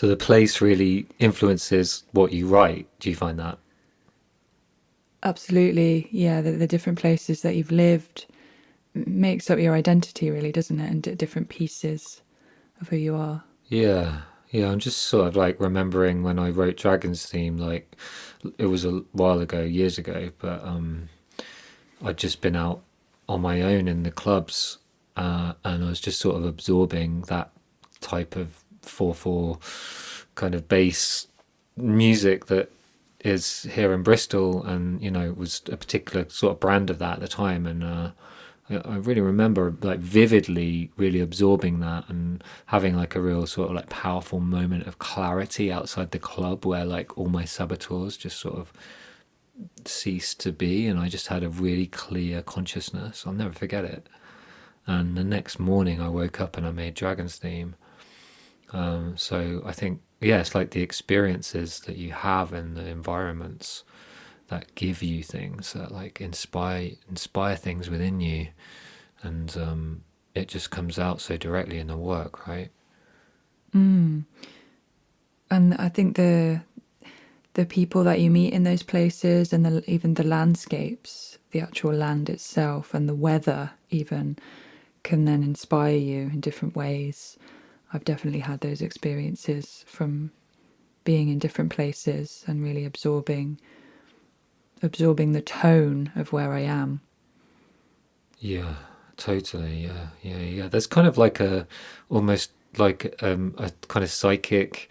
So the place really influences what you write. Do you find that? Absolutely. Yeah, the different places that you've lived makes up your identity, really, doesn't it? And different pieces of who you are. Yeah, yeah. I'm just sort of like remembering when I wrote Dragon's theme, like it was a while ago, years ago, but I'd just been out on my own in the clubs, and I was just sort of absorbing that type of 4/4 kind of bass music that is here in Bristol, and was a particular sort of brand of that at the time, and I really remember like vividly really absorbing that and having like a real sort of like powerful moment of clarity outside the club where like all my saboteurs just sort of ceased to be, and I just had a really clear consciousness. I'll never forget it. And the next morning I woke up and I made Dragon's theme. So I think, yeah, it's like the experiences that you have in the environments that give you things that like inspire things within you, and it just comes out so directly in the work, right? Mm. And I think the people that you meet in those places, and even the landscapes, the actual land itself, and the weather even can then inspire you in different ways. I've definitely had those experiences from being in different places and really absorbing the tone of where I am. Yeah, totally. Yeah, yeah, yeah. There's kind of like a almost like a kind of psychic,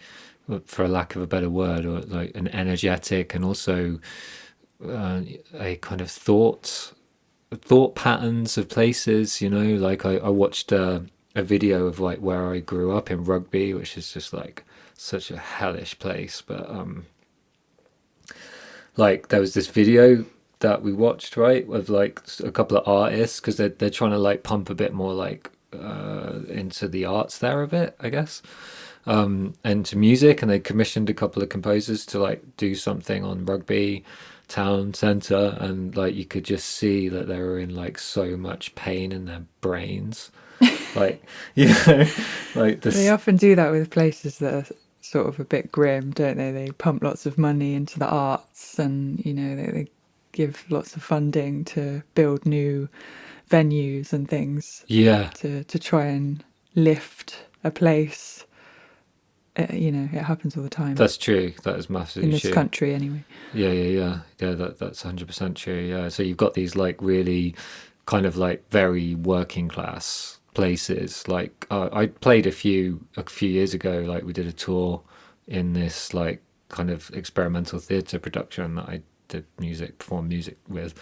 for a lack of a better word, or like an energetic, and also a kind of thought patterns of places. Like I watched a video of like where I grew up in Rugby, which is just like such a hellish place. But like there was this video that we watched, right, of like a couple of artists, because they're trying to like pump a bit more like into the arts there a bit, I guess, and to music, and they commissioned a couple of composers to like do something on Rugby town centre, and like you could just see that they were in like so much pain in their brains, like you know like They this. often do that with places that are sort of a bit grim, don't they? They pump lots of money into the arts, and they give lots of funding to build new venues and things Yeah, to try and lift a place. It happens all the time that's true, that is in massively this true. country, anyway. Yeah, that's 100% true. Yeah, so you've got these like really kind of like very working class places. Like I played a few years ago. Like we did a tour in this like kind of experimental theatre production that I did perform music with,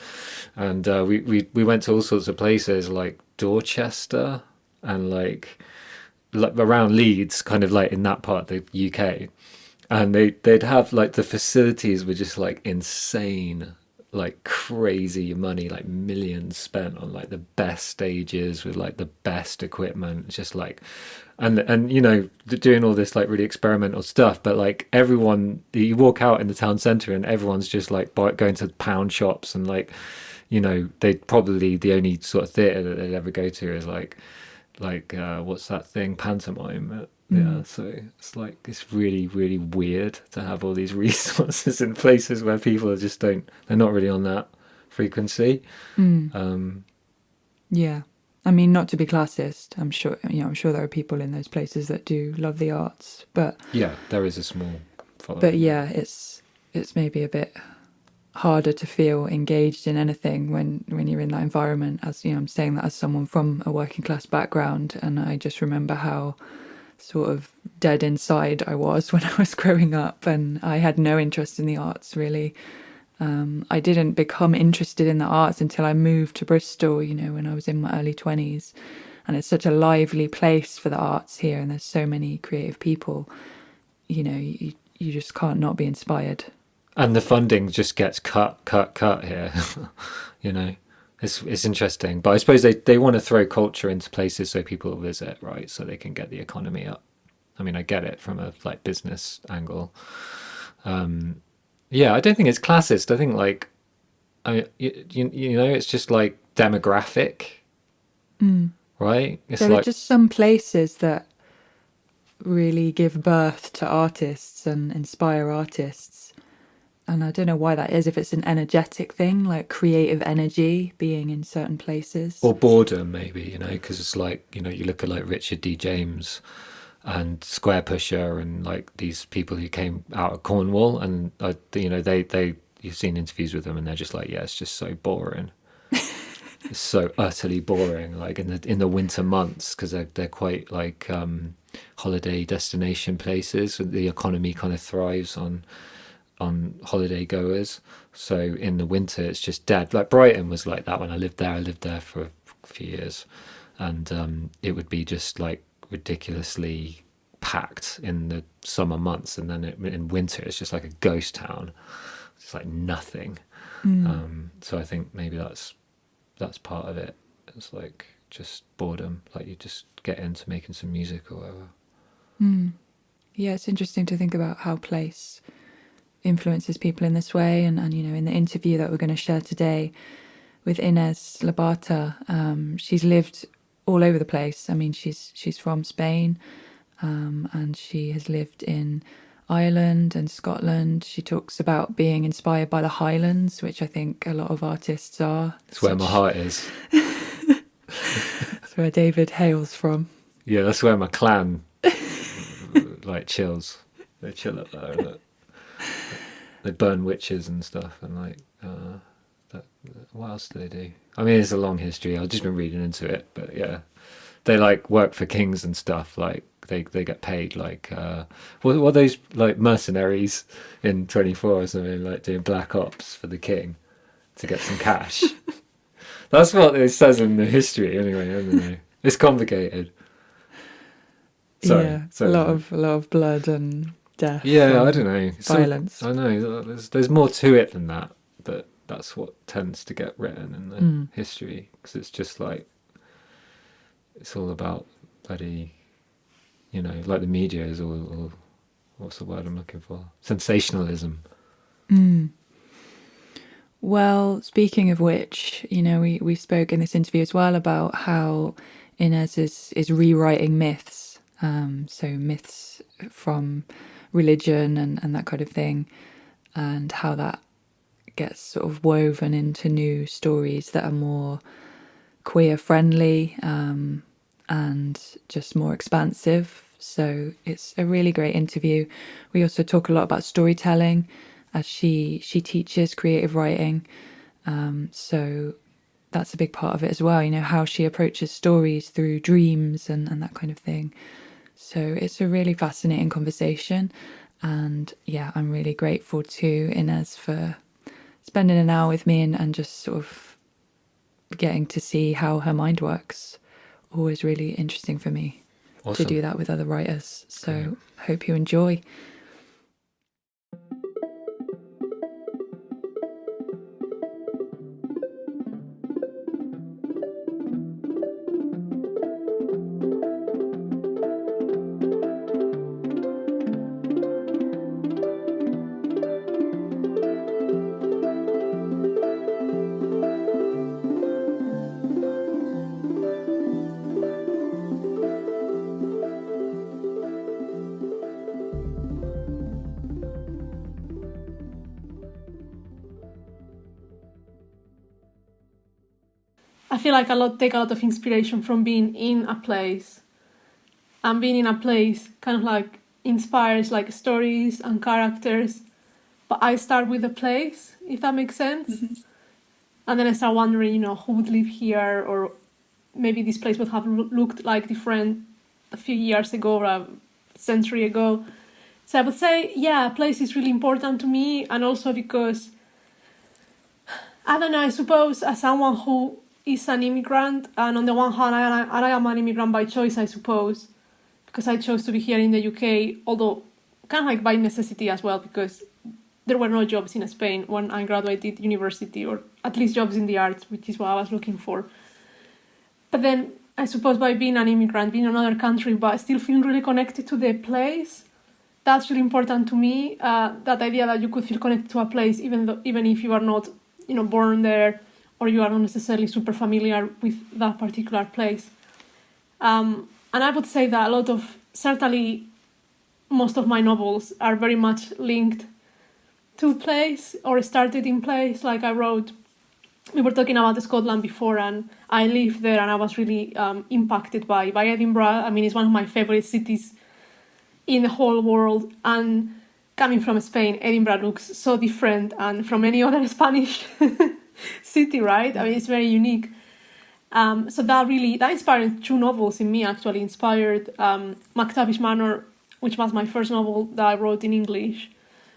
and we went to all sorts of places like Dorchester and like around Leeds, kind of like in that part of the UK, and they'd have like the facilities were just like insane, like crazy money, like millions spent on like the best stages with like the best equipment. It's just like, and doing all this like really experimental stuff, but like everyone, you walk out in the town centre and everyone's just like going to pound shops, and like they probably the only sort of theatre that they'd ever go to is like what's that thing, pantomime. Yeah, Mm. so it's really really weird to have all these resources in places where people just don't, they're not really on that frequency. Mm. um Yeah. I mean, not to be classist, I'm sure there are people in those places that do love the arts, yeah, there is a small but following, yeah. yeah, it's maybe a bit harder to feel engaged in anything when you're in that environment. As I'm saying that as someone from a working class background, and I just remember how sort of dead inside I was when I was growing up, and I had no interest in the arts really. I didn't become interested in the arts until I moved to Bristol, when I was in my early 20s. And it's such a lively place for the arts here, and there's so many creative people. You just can't not be inspired. And the funding just gets cut here. you know it's interesting, but I suppose they want to throw culture into places so people will visit, right, so they can get the economy up. I mean, I get it from a like business angle. Yeah, I don't think it's classist. I think like, I mean, it's just like demographic, Mm. right? It's There are like, just some places that really give birth to artists and inspire artists. And I don't know why that is, if it's an energetic thing, like creative energy being in certain places. Or boredom, maybe, because it's like, you look at like Richard D. James and Square Pusher and like these people who came out of Cornwall, and they you've seen interviews with them, and they're just like, yeah, it's just so boring. It's so utterly boring. Like in the winter months, because they're quite like holiday destination places. The economy kind of thrives on holiday goers. So in the winter, it's just dead. Like Brighton was like that when I lived there. I lived there for a few years, and it would be just like ridiculously packed in the summer months, and then in winter it's just like a ghost town. It's like nothing. So I think maybe that's part of it. It's like just boredom. Like you just get into making some music or whatever. Yeah, it's interesting to think about how place influences people in this way. And in the interview that we're going to share today with Inés Labarta, she's lived all over the place. I mean, she's from Spain, and she has lived in Ireland and Scotland. She talks about being inspired by the Highlands, which I think a lot of artists are. It's where my heart is. That's where David hails from. Yeah, that's where my clan like chills. They chill up there. Look. They burn witches and stuff, and like what else do they do? I mean, it's a long history. I've just been reading into it, but yeah, they like work for kings and stuff. Like they get paid like what are those like mercenaries in 24 or something, like doing black ops for the king to get some cash. That's what it says in the history anyway. I don't know. It's complicated. Sorry, yeah, a lot of blood and death. Yeah, I don't know. Violence. I know there's more to it than that, but that's what tends to get written in the history, because it's just like it's all about bloody, like the media is all what's the word I'm looking for? Sensationalism. Well, speaking of which, we spoke in this interview as well about how Inés is rewriting myths. So myths from religion and that kind of thing, and how that gets sort of woven into new stories that are more queer friendly, and just more expansive. So it's a really great interview. We also talk a lot about storytelling, as she teaches creative writing. So that's a big part of it as well, how she approaches stories through dreams and that kind of thing. So it's a really fascinating conversation. And yeah, I'm really grateful to Inés for spending an hour with me and just sort of getting to see how her mind works. Always really interesting for me to do that with other writers. So hope you enjoy. I feel like take a lot of inspiration from being in a place. And being in a place kind of like inspires like stories and characters. But I start with the place, if that makes sense. Mm-hmm. And then I start wondering, who would live here, or maybe this place would have looked like different a few years ago or a century ago. So I would say, yeah, place is really important to me. And also because, I don't know, I suppose as someone who is an immigrant, and on the one hand I am an immigrant by choice, I suppose, because I chose to be here in the UK, although kind of like by necessity as well, because there were no jobs in Spain when I graduated university, or at least jobs in the arts, which is what I was looking for. But then I suppose by being an immigrant, being in another country, but still feeling really connected to the place, that's really important to me. That idea that you could feel connected to a place even if you are not, born there, or you are not necessarily super familiar with that particular place. And I would say that a lot of certainly most of my novels are very much linked to place or started in place. Like we were talking about Scotland before, and I lived there, and I was really impacted by Edinburgh. I mean, it's one of my favorite cities in the whole world, and coming from Spain, Edinburgh looks so different and from any other Spanish city, right? I mean, it's very unique. So that inspired two novels in me, actually. Inspired McTavish Manor, which was my first novel that I wrote in English,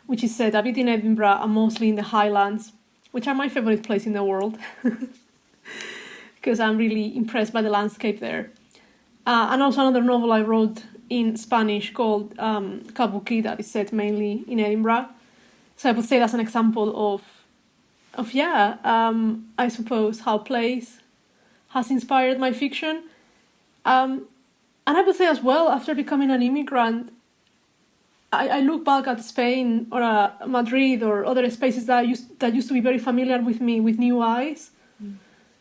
which is set a bit in Edinburgh and mostly in the Highlands, which are my favorite place in the world because I'm really impressed by the landscape there. And also another novel I wrote in Spanish called Kabuki, that is set mainly in Edinburgh. So I would say that's an example of I suppose how place has inspired my fiction. And I would say as well, after becoming an immigrant, I look back at Spain or Madrid or other spaces that used to be very familiar with me with new eyes,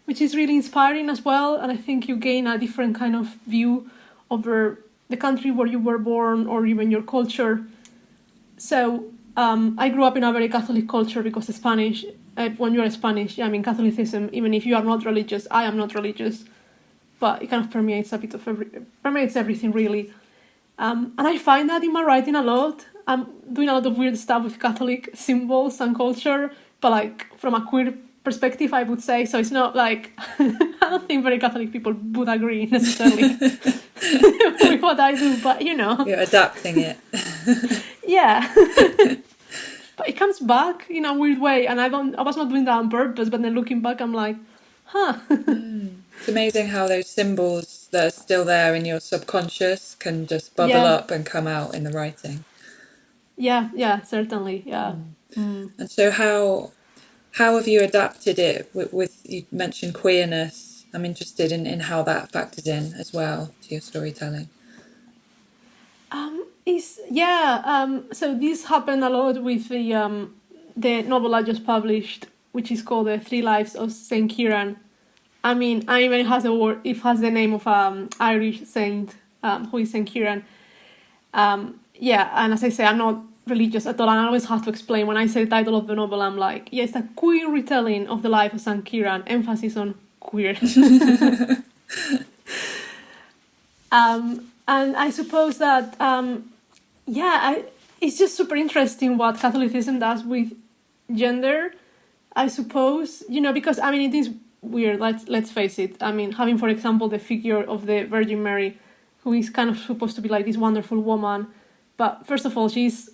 which is really inspiring as well. And I think you gain a different kind of view over the country where you were born or even your culture. So I grew up in a very Catholic culture because Spanish, when you're Spanish, Catholicism, even if you are not religious, I am not religious, but it kind of permeates permeates everything really. And I find that in my writing a lot. I'm doing a lot of weird stuff with Catholic symbols and culture, but like from a queer perspective, I would say. So it's not like, I don't think very Catholic people would agree necessarily with what I do, but You're adapting it. Yeah. But it comes back in a weird way, and I was not doing that on purpose, but then looking back, I'm like, huh. It's amazing how those symbols that are still there in your subconscious can just bubble up and come out in the writing. Yeah, certainly, yeah. And so how have you adapted it with you mentioned queerness? I'm interested in how that factors in as well to your storytelling. So this happened a lot with the novel I just published, which is called The Three Lives of Saint Ciarán. I mean, and even it has the name of Irish saint who is Saint Ciarán. And as I say, I'm not religious at all, and I always have to explain when I say the title of the novel, I'm like, it's a queer retelling of the life of Saint Ciarán, emphasis on queer. And I suppose that it's just super interesting what Catholicism does with gender, I suppose, because it is weird, let's face it. I mean, having, for example, the figure of the Virgin Mary, who is kind of supposed to be like this wonderful woman, but first of all, she's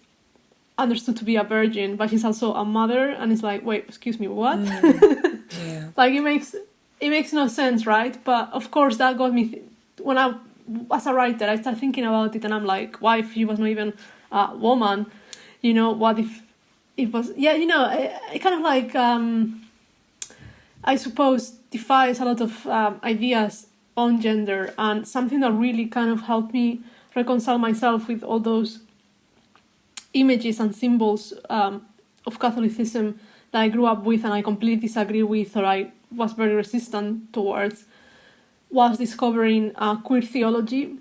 understood to be a virgin, but she's also a mother, and it's like, wait, excuse me, what? Yeah. Like, it makes no sense, right? But of course, that got me when I, as a writer, I started thinking about it, and I'm like, why if she was not even a woman? What if it was? It kind of like I suppose defies a lot of ideas on gender, and something that really kind of helped me reconcile myself with all those images and symbols of Catholicism that I grew up with and I completely disagree with, or I was very resistant towards, was discovering queer theology,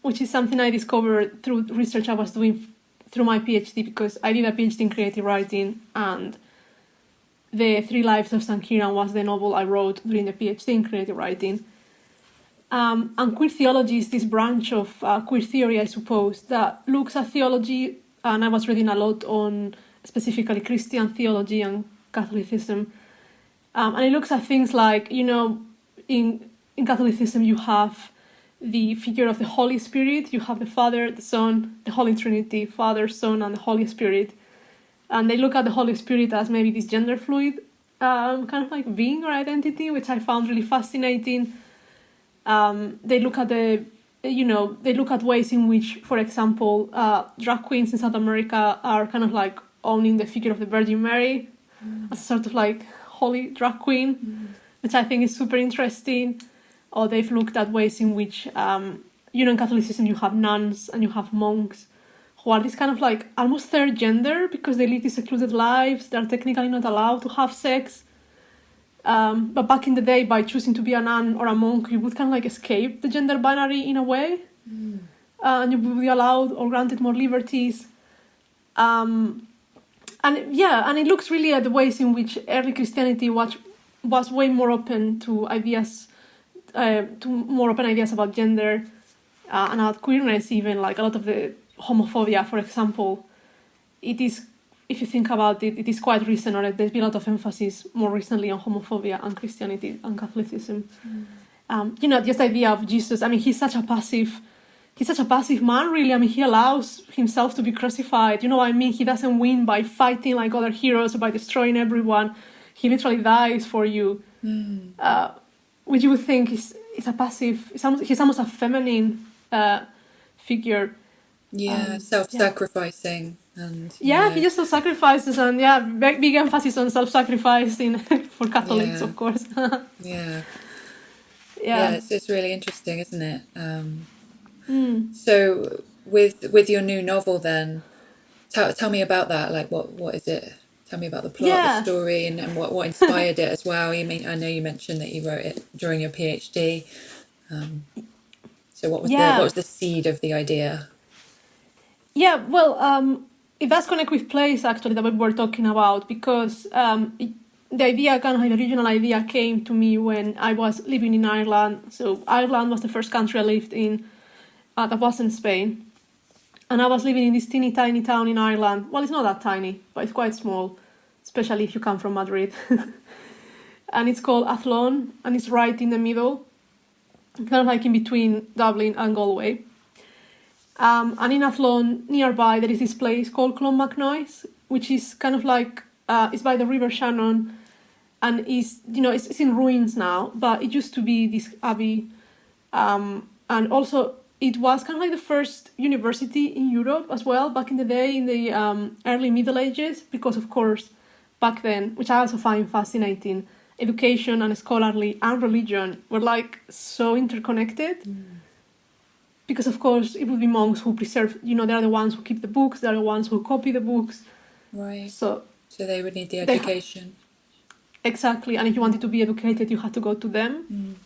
which is something I discovered through research I was doing through my PhD, because I did a PhD in creative writing, and The Three Lives of St. Ciarán was the novel I wrote during the PhD in creative writing. And queer theology is this branch of queer theory, I suppose, that looks at theology, and I was reading a lot on specifically Christian theology and Catholicism. And it looks at things like, in Catholicism you have the figure of the Holy Spirit, you have the Father, the Son, the Holy Trinity, Father, Son, and the Holy Spirit. And they look at the Holy Spirit as maybe this gender fluid kind of like being or identity, which I found really fascinating. They look at ways in which, for example, drag queens in South America are kind of like owning the figure of the Virgin Mary as a sort of like holy drag queen, which I think is super interesting. Or they've looked at ways in which, in Catholicism you have nuns and you have monks who are this kind of like almost third gender because they live these secluded lives. They're technically not allowed to have sex. But back in the day, by choosing to be a nun or a monk, you would kind of like escape the gender binary in a way. and you will be allowed or granted more liberties. And it looks really at the ways in which early Christianity was way more open to ideas, to more open ideas about gender and about queerness, even like a lot of the homophobia, for example. It is, if you think about it, it is quite recent, or there's been a lot of emphasis more recently on homophobia and Christianity and Catholicism. Just the idea of Jesus. I mean, he's such a passive man, really. I mean, he allows himself to be crucified. You know what I mean? He doesn't win by fighting like other heroes or by destroying everyone. He literally dies for you, which you would think is a passive. He's almost a feminine figure. Yeah, self-sacrificing. And he just self-sacrifices, and big emphasis on self-sacrificing for Catholics, of course. Yeah, it's really interesting, isn't it? So with your new novel, then tell me about that. Like, what is it? Tell me about the plot, the story, and what inspired it as well. I know you mentioned that you wrote it during your PhD. So what was the seed of the idea? Yeah, well, it does connect with place, actually, that we were talking about, because the idea, kind of like the original idea, came to me when I was living in Ireland. So Ireland was the first country I lived in that wasn't Spain. And I was living in this teeny tiny town in Ireland. Well, it's not that tiny, but it's quite small, especially if you come from Madrid. And it's called Athlone, and it's right in the middle, kind of like in between Dublin and Galway. And in Athlone, nearby, there is this place called Clonmacnoise, which is kind of like, it's by the River Shannon, and it's in ruins now, but it used to be this abbey. And also, it was kind of like the first university in Europe as well, back in the day, in the early Middle Ages, because, of course, back then, which I also find fascinating, education and scholarly and religion were like so interconnected. Because, of course, it would be monks who preserve, they're the ones who keep the books, they're the ones who copy the books. Right. So they would need the education. Exactly. And if you wanted to be educated, you had to go to them.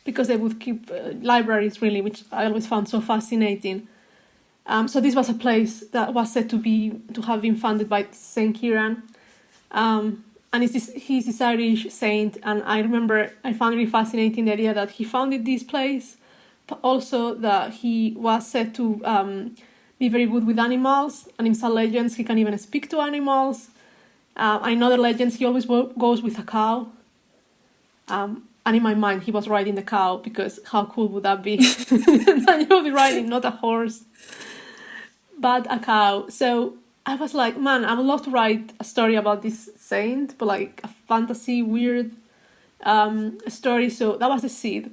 Because they would keep libraries, really, which I always found so fascinating. So this was a place that was said to have been founded by Saint Ciarán. And he's this Irish saint. And I found really fascinating the idea that he founded this place, but also that he was said to be very good with animals, and in some legends he can even speak to animals. And in other legends he always goes with a cow. And in my mind he was riding the cow, because how cool would that be? That you'll be riding not a horse, but a cow. So I was like, man, I would love to write a story about this saint, but like a fantasy, weird story. So that was the seed.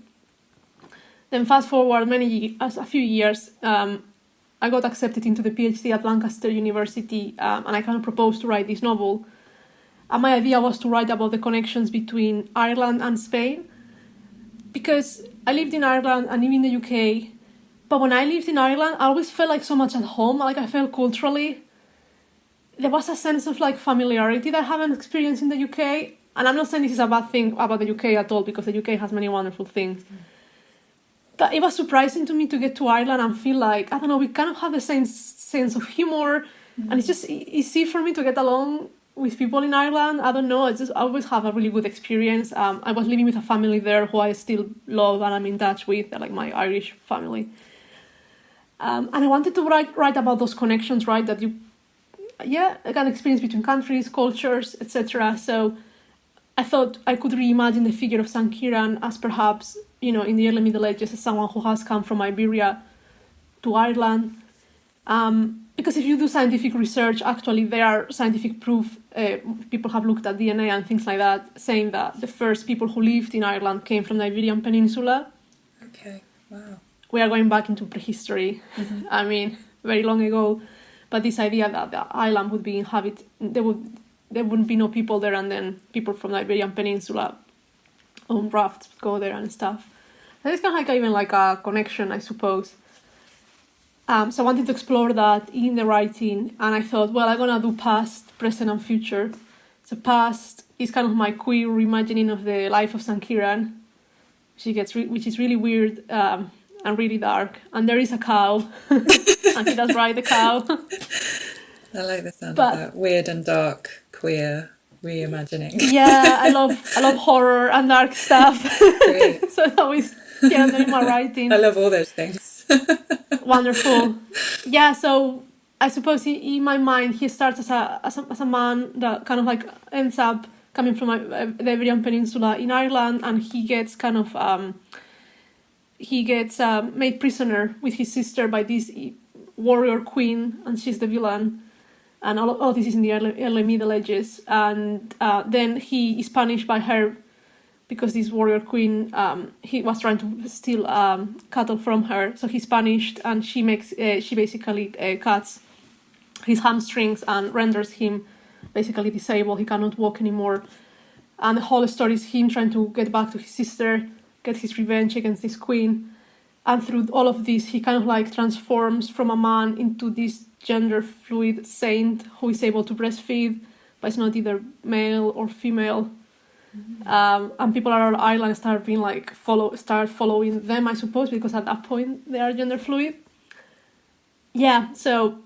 Then fast forward a few years, I got accepted into the PhD at Lancaster University, and I kind of proposed to write this novel. And my idea was to write about the connections between Ireland and Spain, because I lived in Ireland and live in the UK, but when I lived in Ireland, I always felt like so much at home. Like I felt culturally, there was a sense of like familiarity that I haven't experienced in the UK. And I'm not saying this is a bad thing about the UK at all, because the UK has many wonderful things. But it was surprising to me to get to Ireland and feel like, I don't know, we kind of have the same sense of humor. And it's just easy for me to get along with people in Ireland. I don't know, I always have a really good experience. I was living with a family there who I still love and I'm in touch with. They're like my Irish family. And I wanted to write about those connections, right? That an experience between countries, cultures, etc. So I thought I could reimagine the figure of Saint Ciarán as perhaps, in the early Middle Ages, as someone who has come from Iberia to Ireland. Because if you do scientific research, actually there are scientific proof, people have looked at DNA and things like that, saying that the first people who lived in Ireland came from the Iberian Peninsula. Okay, wow. We are going back into prehistory, I mean, very long ago. But this idea that the island would be inhabited, there wouldn't be no people there, and then people from the Iberian Peninsula on rafts go there and stuff. And it's kind of even like a connection, I suppose. So I wanted to explore that in the writing, and I thought, well, I'm gonna do past, present, and future. So past is kind of my queer reimagining of the life of Saint Ciarán, which is really weird. and really dark. And there is a cow, and he does ride the cow. I like the sound of that. Weird and dark, queer reimagining. Yeah, I love horror and dark stuff. Great. So it's always in my writing. I love all those things. Wonderful. Yeah, so I suppose in my mind he starts as a man that kind of like ends up coming from the Iberian Peninsula in Ireland, and he gets kind of made prisoner with his sister by this warrior queen, and she's the villain. And all of this is in the early Middle Ages. And then he is punished by her because this warrior queen, he was trying to steal cattle from her. So he's punished, and she basically cuts his hamstrings and renders him basically disabled. He cannot walk anymore. And the whole story is him trying to get back to his sister, get his revenge against this queen. And through all of this, he kind of like transforms from a man into this gender fluid saint who is able to breastfeed, but it's not either male or female. And people around Ireland start being like following them, I suppose, because at that point they are gender fluid. Yeah, so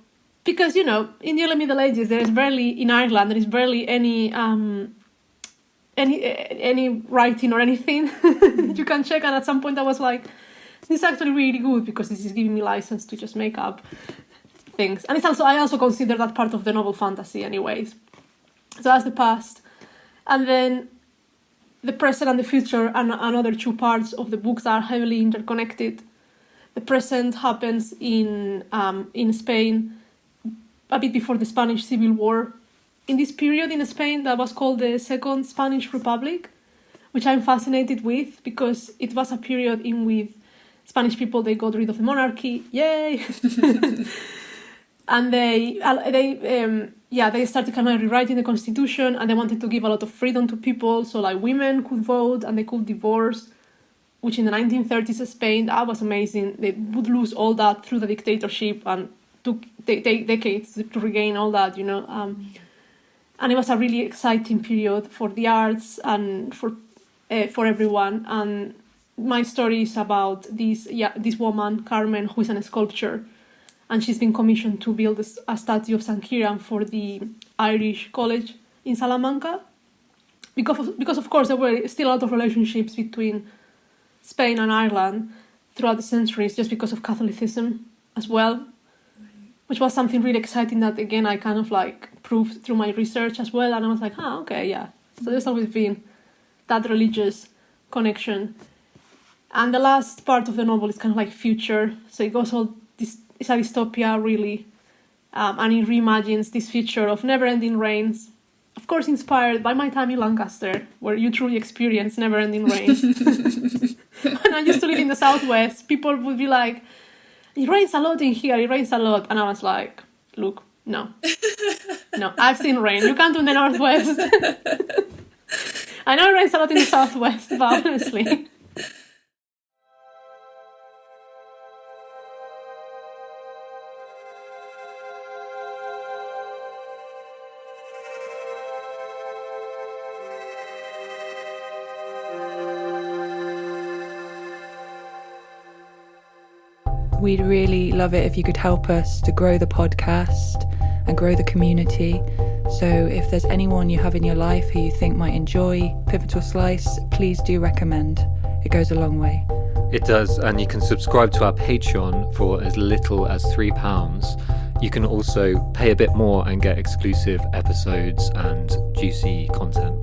because in the early Middle Ages there is barely any writing or anything you can check, and at some point I was like, this is actually really good because this is giving me license to just make up things. And I also consider that part of the novel fantasy anyways. So that's the past. And then the present and the future and another two parts of the books are heavily interconnected. The present happens in Spain a bit before the Spanish Civil War. In this period in Spain that was called the Second Spanish Republic, which I'm fascinated with because it was a period in which Spanish people, they got rid of the monarchy, yay! And they started kind of rewriting the constitution, and they wanted to give a lot of freedom to people, so like women could vote and they could divorce, which in the 1930s Spain, that was amazing. They would lose all that through the dictatorship and took decades to regain all that, And it was a really exciting period for the arts and for everyone. And my story is about this woman, Carmen, who is a sculptor, and she's been commissioned to build a statue of St. Ciarán for the Irish College in Salamanca. Because of course there were still a lot of relationships between Spain and Ireland throughout the centuries, just because of Catholicism as well, which was something really exciting that again I kind of like proved through my research as well. And I was like, okay, yeah. So there's always been that religious connection. And the last part of the novel is kind of like future. So it goes all this, it's a dystopia really. And it reimagines this future of never-ending rains. Of course, inspired by my time in Lancaster, where you truly experience never-ending rain. When I used to live in the southwest, people would be like, it rains a lot in here, it rains a lot. And I was like, look, no. No, I've seen rain. You can't do in the northwest. I know it rains a lot in the southwest, but honestly... We'd really love it if you could help us to grow the podcast and grow the community. So if there's anyone you have in your life who you think might enjoy Pivotal Slice, please do recommend. It goes a long way. It does, and you can subscribe to our Patreon for as little as £3. You can also pay a bit more and get exclusive episodes and juicy content.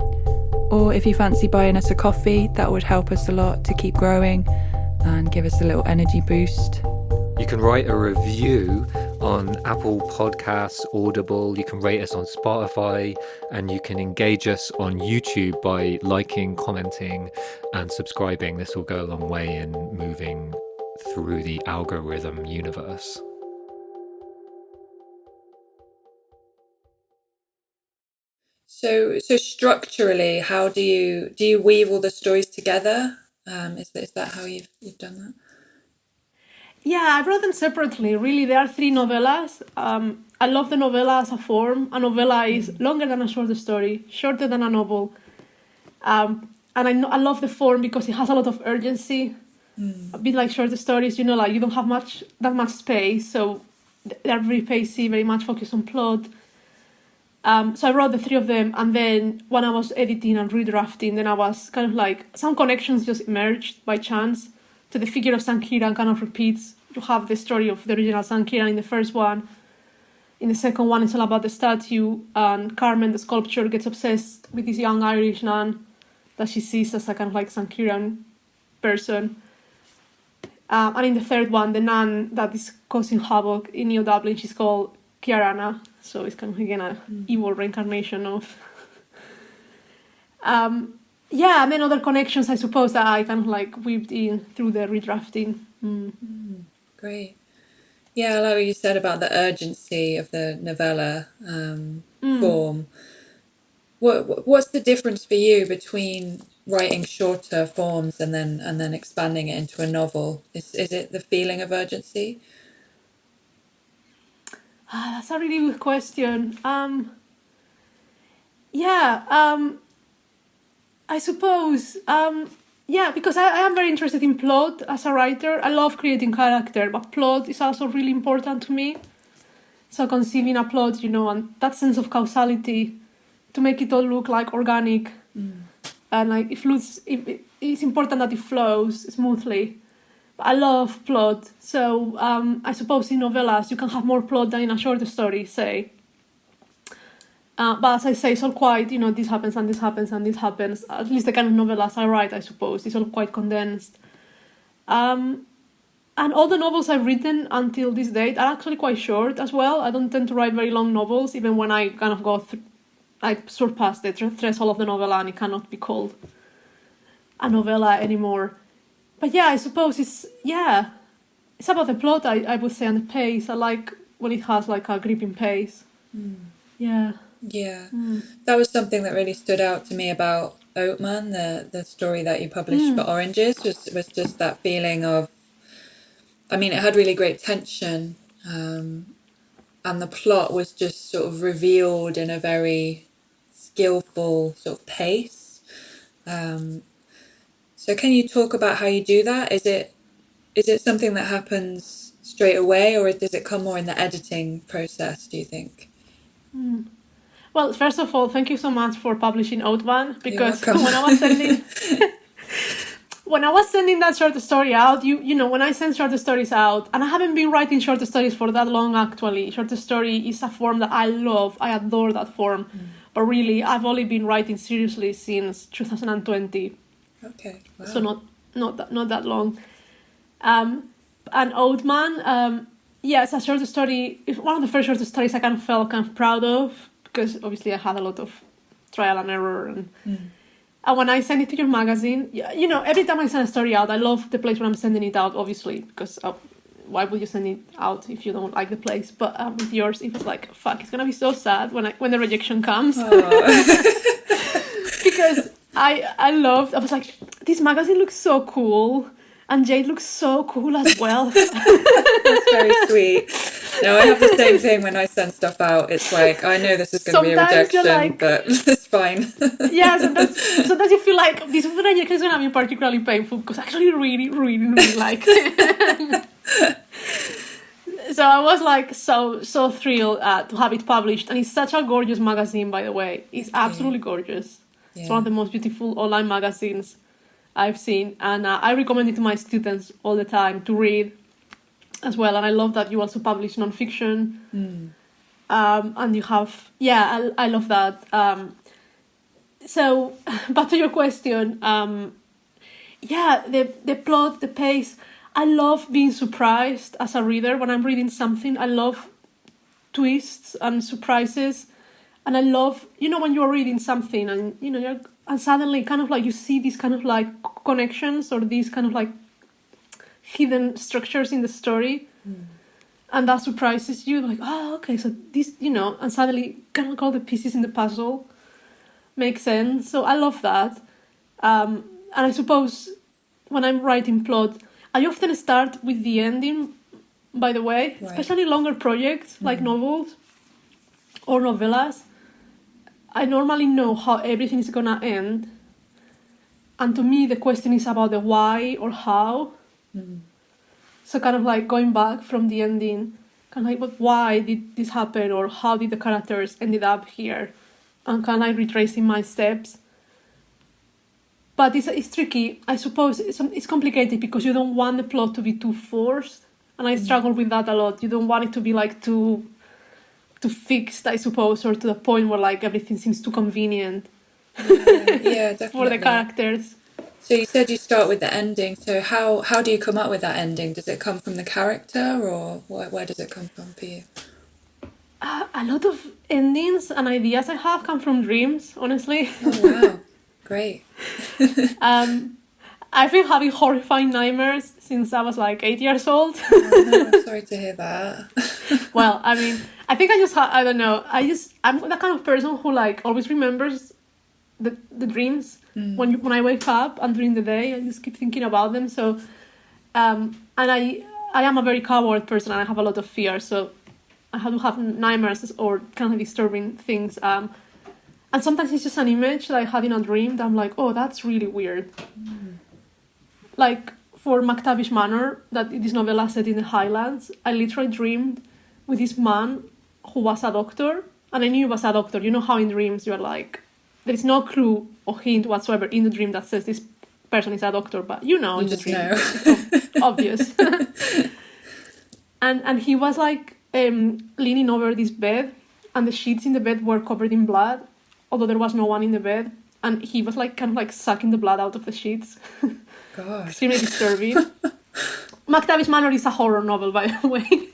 Or if you fancy buying us a coffee, that would help us a lot to keep growing and give us a little energy boost. You can write a review on Apple Podcasts, Audible. You can rate us on Spotify, and you can engage us on YouTube by liking, commenting, and subscribing. This will go a long way in moving through the algorithm universe. So structurally, how do you weave all the stories together? Is that how you've done that? Yeah, I wrote them separately. Really, there are 3 novellas. I love the novella as a form. A novella is longer than a short story, shorter than a novel. And I love the form because it has a lot of urgency. a bit like short stories, you know, like you don't have that much space, so they're very pacey, very much focused on plot. So I wrote the 3 of them, and then when I was editing and redrafting, then I was kind of like, some connections just emerged by chance. So the figure of Ciarán kind of repeats. You have the story of the original Ciarán in the first one. In the second one, it's all about the statue, and Carmen, the sculpture, gets obsessed with this young Irish nun that she sees as a kind of like Ciarán person. And in the third one, the nun that is causing havoc in New Dublin, she's called Ciarán. So it's kind of again an evil reincarnation of. And then other connections, I suppose, that I kind of like weaved in through the redrafting. Great. Yeah, I like what you said about the urgency of the novella form. What's the difference for you between writing shorter forms and then expanding it into a novel? Is it the feeling of urgency? That's a really good question. I suppose, because I am very interested in plot as a writer. I love creating character, but plot is also really important to me. So conceiving a plot, you know, and that sense of causality to make it all look like organic. And like it's important that it flows smoothly. I love plot, so I suppose in novellas you can have more plot than in a short story, say. But as I say, it's all quite, you know, this happens and this happens and this happens. At least the kind of novellas I write, I suppose, it's all quite condensed. And all the novels I've written until this date are actually quite short as well. I don't tend to write very long novels, even when I kind of I surpass the threshold of the novella and it cannot be called a novella anymore. But yeah, I suppose it's about the plot, I would say, and the pace. I like when it has like a gripping pace. Yeah. That was something that really stood out to me about Oatman, the story that you published for Oranges, was just that feeling of, I mean, it had really great tension, and the plot was just sort of revealed in a very skillful sort of pace. So can you talk about how you do that? Is it something that happens straight away, or does it come more in the editing process, do you think? Well, first of all, thank you so much for publishing Oatman, because when I was sending that short story out, you know, when I send short stories out, and I haven't been writing short stories for that long actually. Short story is a form that I love. I adore that form. But really, I've only been writing seriously since 2020. Okay. Wow. So not that long. And Oatman, it's a short story. It's one of the first short stories I kind of felt kind of proud of, because obviously I had a lot of trial and error. And when I send it to your magazine, you know, every time I send a story out, I love the place where I'm sending it out, obviously, because why would you send it out if you don't like the place? But with yours, it was like, fuck, it's gonna be so sad when the rejection comes. Because I was like, this magazine looks so cool, and Jade looks so cool as well. That's very sweet. No, I have the same thing when I send stuff out. It's like, I know this is going to be a rejection, like, but it's fine. Yeah, sometimes you feel like this rejection is going to be particularly painful, because I actually really, really, really like it. So I was like so thrilled to have it published, and it's such a gorgeous magazine, by the way. It's absolutely gorgeous. Yeah. It's one of the most beautiful online magazines I've seen, and I recommend it to my students all the time to read as well. And I love that you also publish non-fiction, and you have, I love that. So back to your question, the plot, the pace. I love being surprised as a reader when I'm reading something. I love twists and surprises. And I love, you know, when you're reading something and, you know, and suddenly kind of like you see these kind of like connections or these kind of like hidden structures in the story. And that surprises you. Like, oh, okay, so this, you know, and suddenly kind of all the pieces in the puzzle make sense. So I love that. And I suppose when I'm writing plot, I often start with the ending, by the way, right. Especially longer projects like novels or novellas. I normally know how everything is gonna end, and to me the question is about the why or how. So kind of like going back from the ending, kind of like, but why did this happen, or how did the characters ended up here, and kind of like retracing my steps. But it's tricky. I suppose it's complicated because you don't want the plot to be too forced, and I struggle with that a lot. You don't want it to be like too fixed, I suppose, or to the point where like everything seems too convenient. Yeah, definitely. For the characters. So you said you start with the ending. So how do you come up with that ending? Does it come from the character, or where does it come from for you? A lot of endings and ideas I have come from dreams, honestly. Oh, wow. Great. I've been having horrifying nightmares since I was like 8 years old. Oh, no, I'm sorry to hear that. Well, I mean, I think I just I don't know. I'm the kind of person who like always remembers the dreams when I wake up, and during the day I just keep thinking about them. So, and I am a very coward person, and I have a lot of fear. So I have to have nightmares or kind of disturbing things. And sometimes it's just an image that I had in a dream that I'm like, oh, that's really weird. Like for McTavish Manor, this novella set in the Highlands, I literally dreamed with this man who was a doctor, and I knew he was a doctor. You know how in dreams you're like, there is no clue or hint whatsoever in the dream that says this person is a doctor, but you know in the dream. It's obvious. and he was like leaning over this bed, and the sheets in the bed were covered in blood, although there was no one in the bed, and he was like kind of like sucking the blood out of the sheets. God. Extremely disturbing. McTavish Manor is a horror novel, by the way.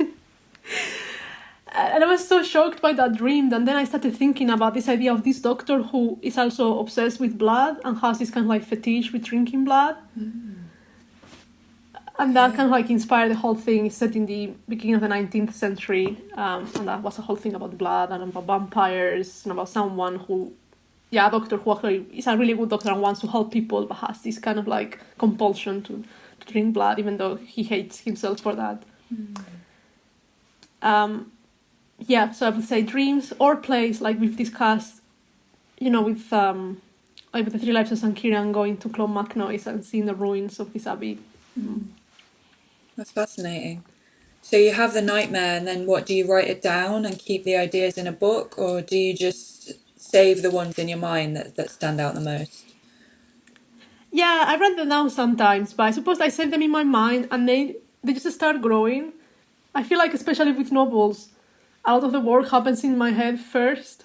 And I was so shocked by that dream, and then I started thinking about this idea of this doctor who is also obsessed with blood and has this kind of like fetish with drinking blood. And that kind of like inspired the whole thing. It's set in the beginning of the 19th century, and that was a whole thing about blood and about vampires and about someone who, a doctor who actually is a really good doctor and wants to help people, but has this kind of like compulsion to drink blood, even though he hates himself for that. So I would say dreams or plays, like we've discussed, with like with the Three Lives of St. Ciarán, going to Clonmacnoise and seeing the ruins of this abbey. That's fascinating. So you have the nightmare, and then what, do you write it down and keep the ideas in a book, or do you just save the ones in your mind that stand out the most? Yeah, I write them down sometimes, but I suppose I save them in my mind and they just start growing. I feel like, especially with novels, a lot of the work happens in my head first.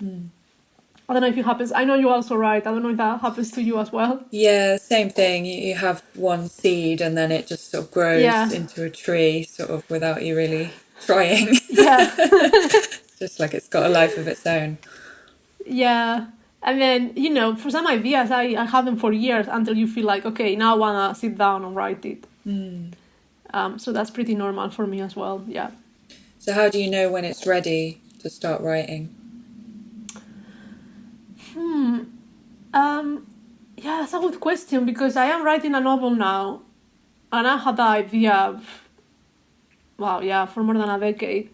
I don't know if it happens. I know you also write. I don't know if that happens to you as well. Yeah, same thing. You have one seed and then it just sort of grows into a tree, sort of without you really trying. Yeah. It's just like it's got a life of its own. Yeah. And then, for some ideas, I have them for years until you feel like, okay, now I want to sit down and write it. So that's pretty normal for me as well, yeah. So how do you know when it's ready to start writing? Yeah, that's a good question, because I am writing a novel now, and I had the idea for more than a decade.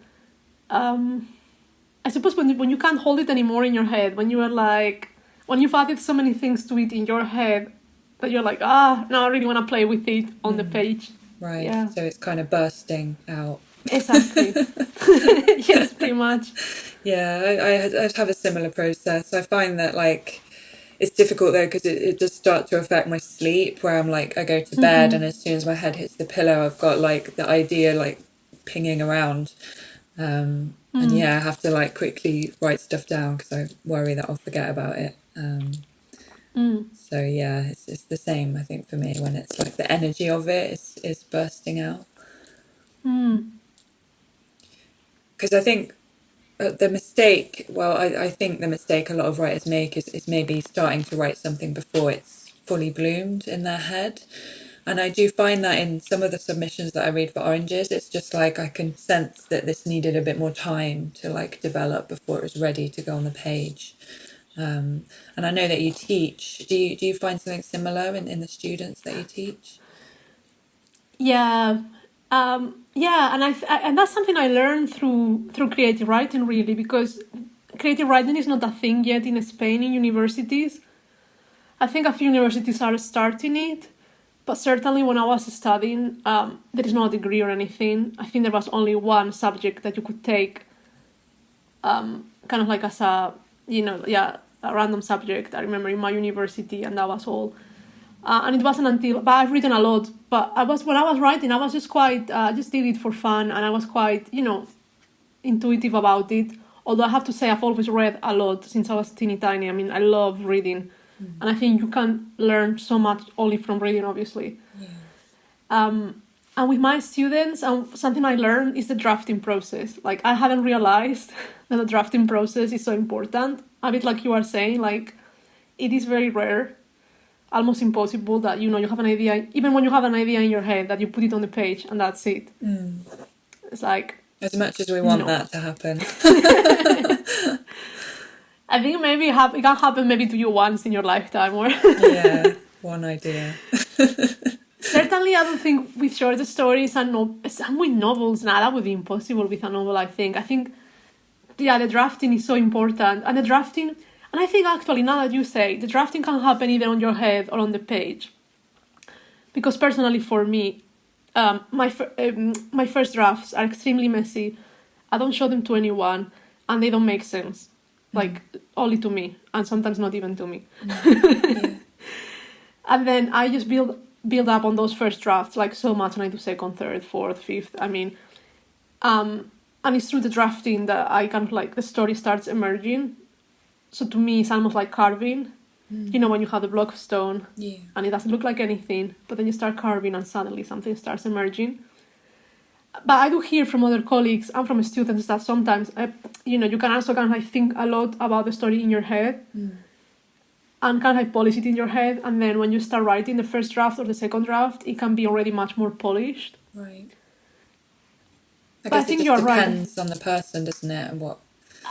I suppose when you can't hold it anymore in your head, when you are like, when you've added so many things to it in your head that you're like, now I really want to play with it on the page. Right, yeah. So it's kind of bursting out. Exactly. Yes, pretty much. Yeah, I have a similar process. I find that like it's difficult though, because it does start to affect my sleep, where I'm like, I go to bed and as soon as my head hits the pillow, I've got like the idea like pinging around. And I have to like quickly write stuff down because I worry that I'll forget about it. So yeah, it's the same, I think, for me, when it's like the energy of it is bursting out. Because I think the mistake, I think the mistake a lot of writers make is maybe starting to write something before it's fully bloomed in their head. And I do find that in some of the submissions that I read for Oranges, it's just like I can sense that this needed a bit more time to like develop before it was ready to go on the page. And I know that you teach. Do you find something similar in the students that you teach? Yeah. And that's something I learned through creative writing, really, because creative writing is not a thing yet in Spain in universities. I think a few universities are starting it, But certainly when I was studying, there is no degree or anything. I think there was only one subject that you could take, kind of like as a, a random subject. I remember in my university, and that was all. And it wasn't until, but I've written a lot, but when I was writing, I was just quite, just did it for fun, and I was quite, intuitive about it. Although I have to say I've always read a lot since I was teeny tiny. I mean, I love reading. And I think you can learn so much only from reading, obviously. Yeah. And with my students, something I learned is the drafting process. Like, I hadn't realized that the drafting process is so important. A bit like you are saying, like, it is very rare, almost impossible that, you have an idea, even when you have an idea in your head, that you put it on the page and that's it. It's like... As much as we want that to happen. I think maybe it can happen maybe to you once in your lifetime. Or yeah, one idea. Certainly, I don't think with short stories and with novels, that would be impossible with a novel, I think. The drafting is so important. And I think actually, now that you say, the drafting can happen either on your head or on the page. Because personally, for me, my first drafts are extremely messy. I don't show them to anyone, and they don't make sense. Like, only to me, and sometimes not even to me. Yeah. And then I just build up on those first drafts, like, so much, and I do second, third, fourth, fifth. I mean, and it's through the drafting that I kind of, like, the story starts emerging. So to me, it's almost like carving. When you have the block of stone, and it doesn't look like anything, but then you start carving and suddenly something starts emerging. But I do hear from other colleagues and from students that sometimes, you can also kind of like think a lot about the story in your head and kind of like polish it in your head. And then when you start writing the first draft or the second draft, it can be already much more polished. Right. I think you're right. It depends on the person, doesn't it? And what...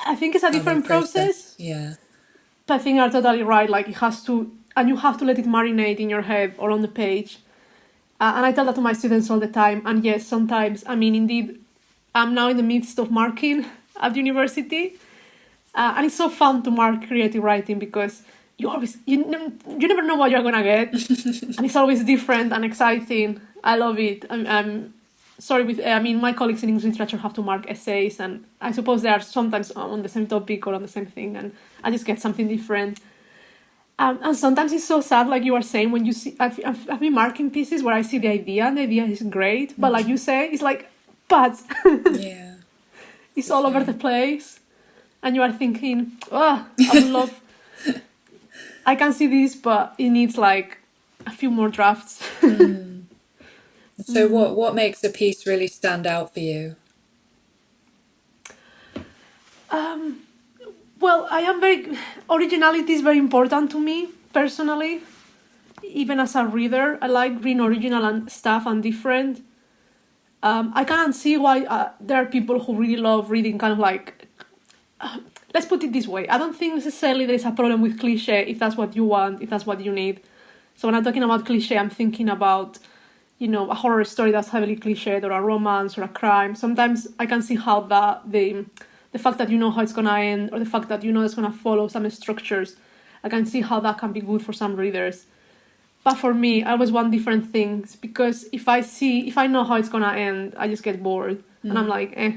I think it's a different process. Yeah. But I think you're totally right. Like, it has to, and you have to let it marinate in your head or on the page. And I tell that to my students all the time. And yes, sometimes, I mean, indeed, I'm now in the midst of marking at university. And it's so fun to mark creative writing because you never know what you're going to get. And it's always different and exciting. I love it. My colleagues in English literature have to mark essays. And I suppose they are sometimes on the same topic or on the same thing. And I just get something different. And sometimes it's so sad, like you are saying, when you see... I've been marking pieces where I see the idea, and the idea is great. But like you say, it's like, but... Yeah. It's all over the place. And you are thinking, I would love... I can see this, but it needs, like, a few more drafts. So what makes a piece really stand out for you? Well, originality is very important to me, personally. Even as a reader, I like being original and stuff and different. I can't see why there are people who really love reading kind of like... let's put it this way. I don't think necessarily there is a problem with cliché if that's what you want, if that's what you need. So when I'm talking about cliché, I'm thinking about, a horror story that's heavily cliched, or a romance, or a crime. Sometimes I can see how the fact that you know how it's going to end, or the fact that it's going to follow some structures, I can see how that can be good for some readers. But for me, I always want different things, because if I know how it's going to end, I just get bored. And I'm like, eh.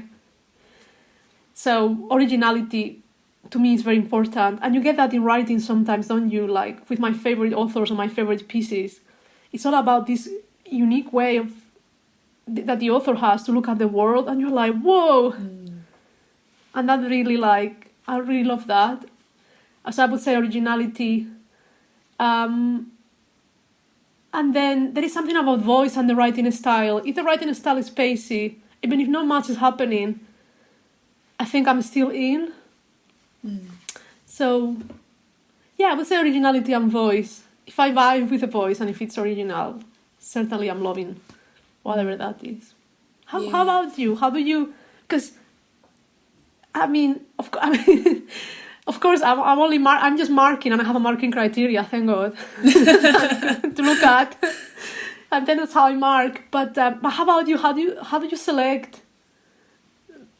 So originality, to me, is very important. And you get that in writing sometimes, don't you? Like, with my favorite authors or my favorite pieces, it's all about this unique way that the author has to look at the world, and you're like, whoa. And that really, I really love that. So I would say originality. And then there is something about voice and the writing style. If the writing style is pacey, even if not much is happening, I think I'm still in. So, yeah, I would say originality and voice. If I vibe with the voice and if it's original, certainly I'm loving whatever that is. How about you? How do you... Because... of course, I'm just marking, and I have a marking criteria, thank God, to look at, and then that's how I mark. But how about you? How do you select?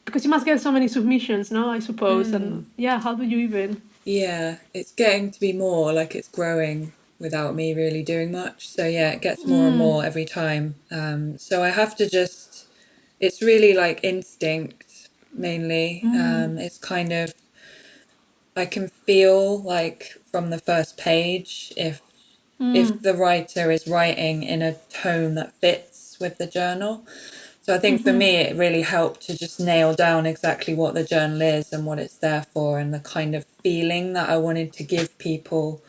Because you must get so many submissions, no? I suppose, and how do you even? Yeah, it's getting to be more like it's growing without me really doing much. So yeah, it gets more and more every time. So I have to just, it's really like instinct mainly. It's kind of, I can feel like from the first page if the writer is writing in a tone that fits with the journal. So I think for me it really helped to just nail down exactly what the journal is and what it's there for, and the kind of feeling that I wanted to give people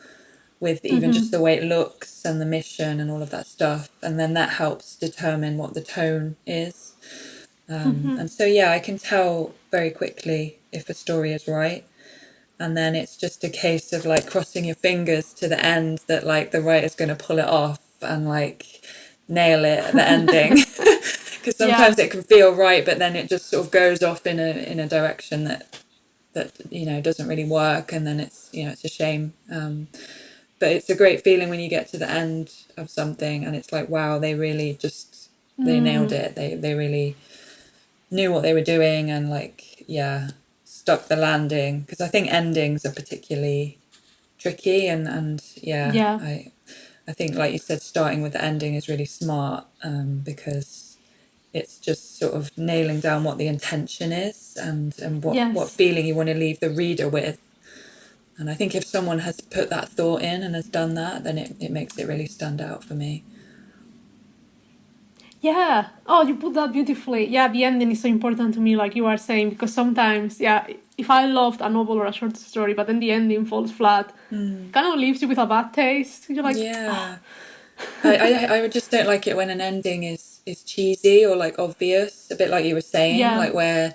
with even just the way it looks and the mission and all of that stuff. And then that helps determine what the tone is. And so yeah, I can tell very quickly if a story is right. And then it's just a case of like crossing your fingers to the end that like the writer's going to pull it off and like nail it at the ending. Because sometimes it can feel right, but then it just sort of goes off in a direction that you know doesn't really work, and then it's, you know, it's a shame. But it's a great feeling when you get to the end of something and it's like, wow, they really just they nailed it. They really knew what they were doing and like, yeah, stuck the landing. Because I think endings are particularly tricky, and Yeah. I think, like you said, starting with the ending is really smart, because it's just sort of nailing down what the intention is and what feeling you want to leave the reader with. And I think if someone has put that thought in and has done that, then it makes it really stand out for me. Yeah. Oh, you put that beautifully. Yeah, the ending is so important to me, like you are saying, because sometimes, yeah, if I loved a novel or a short story, but then the ending falls flat, kind of leaves you with a bad taste. You're like, yeah. I just don't like it when an ending is cheesy or like obvious, a bit like you were saying, like where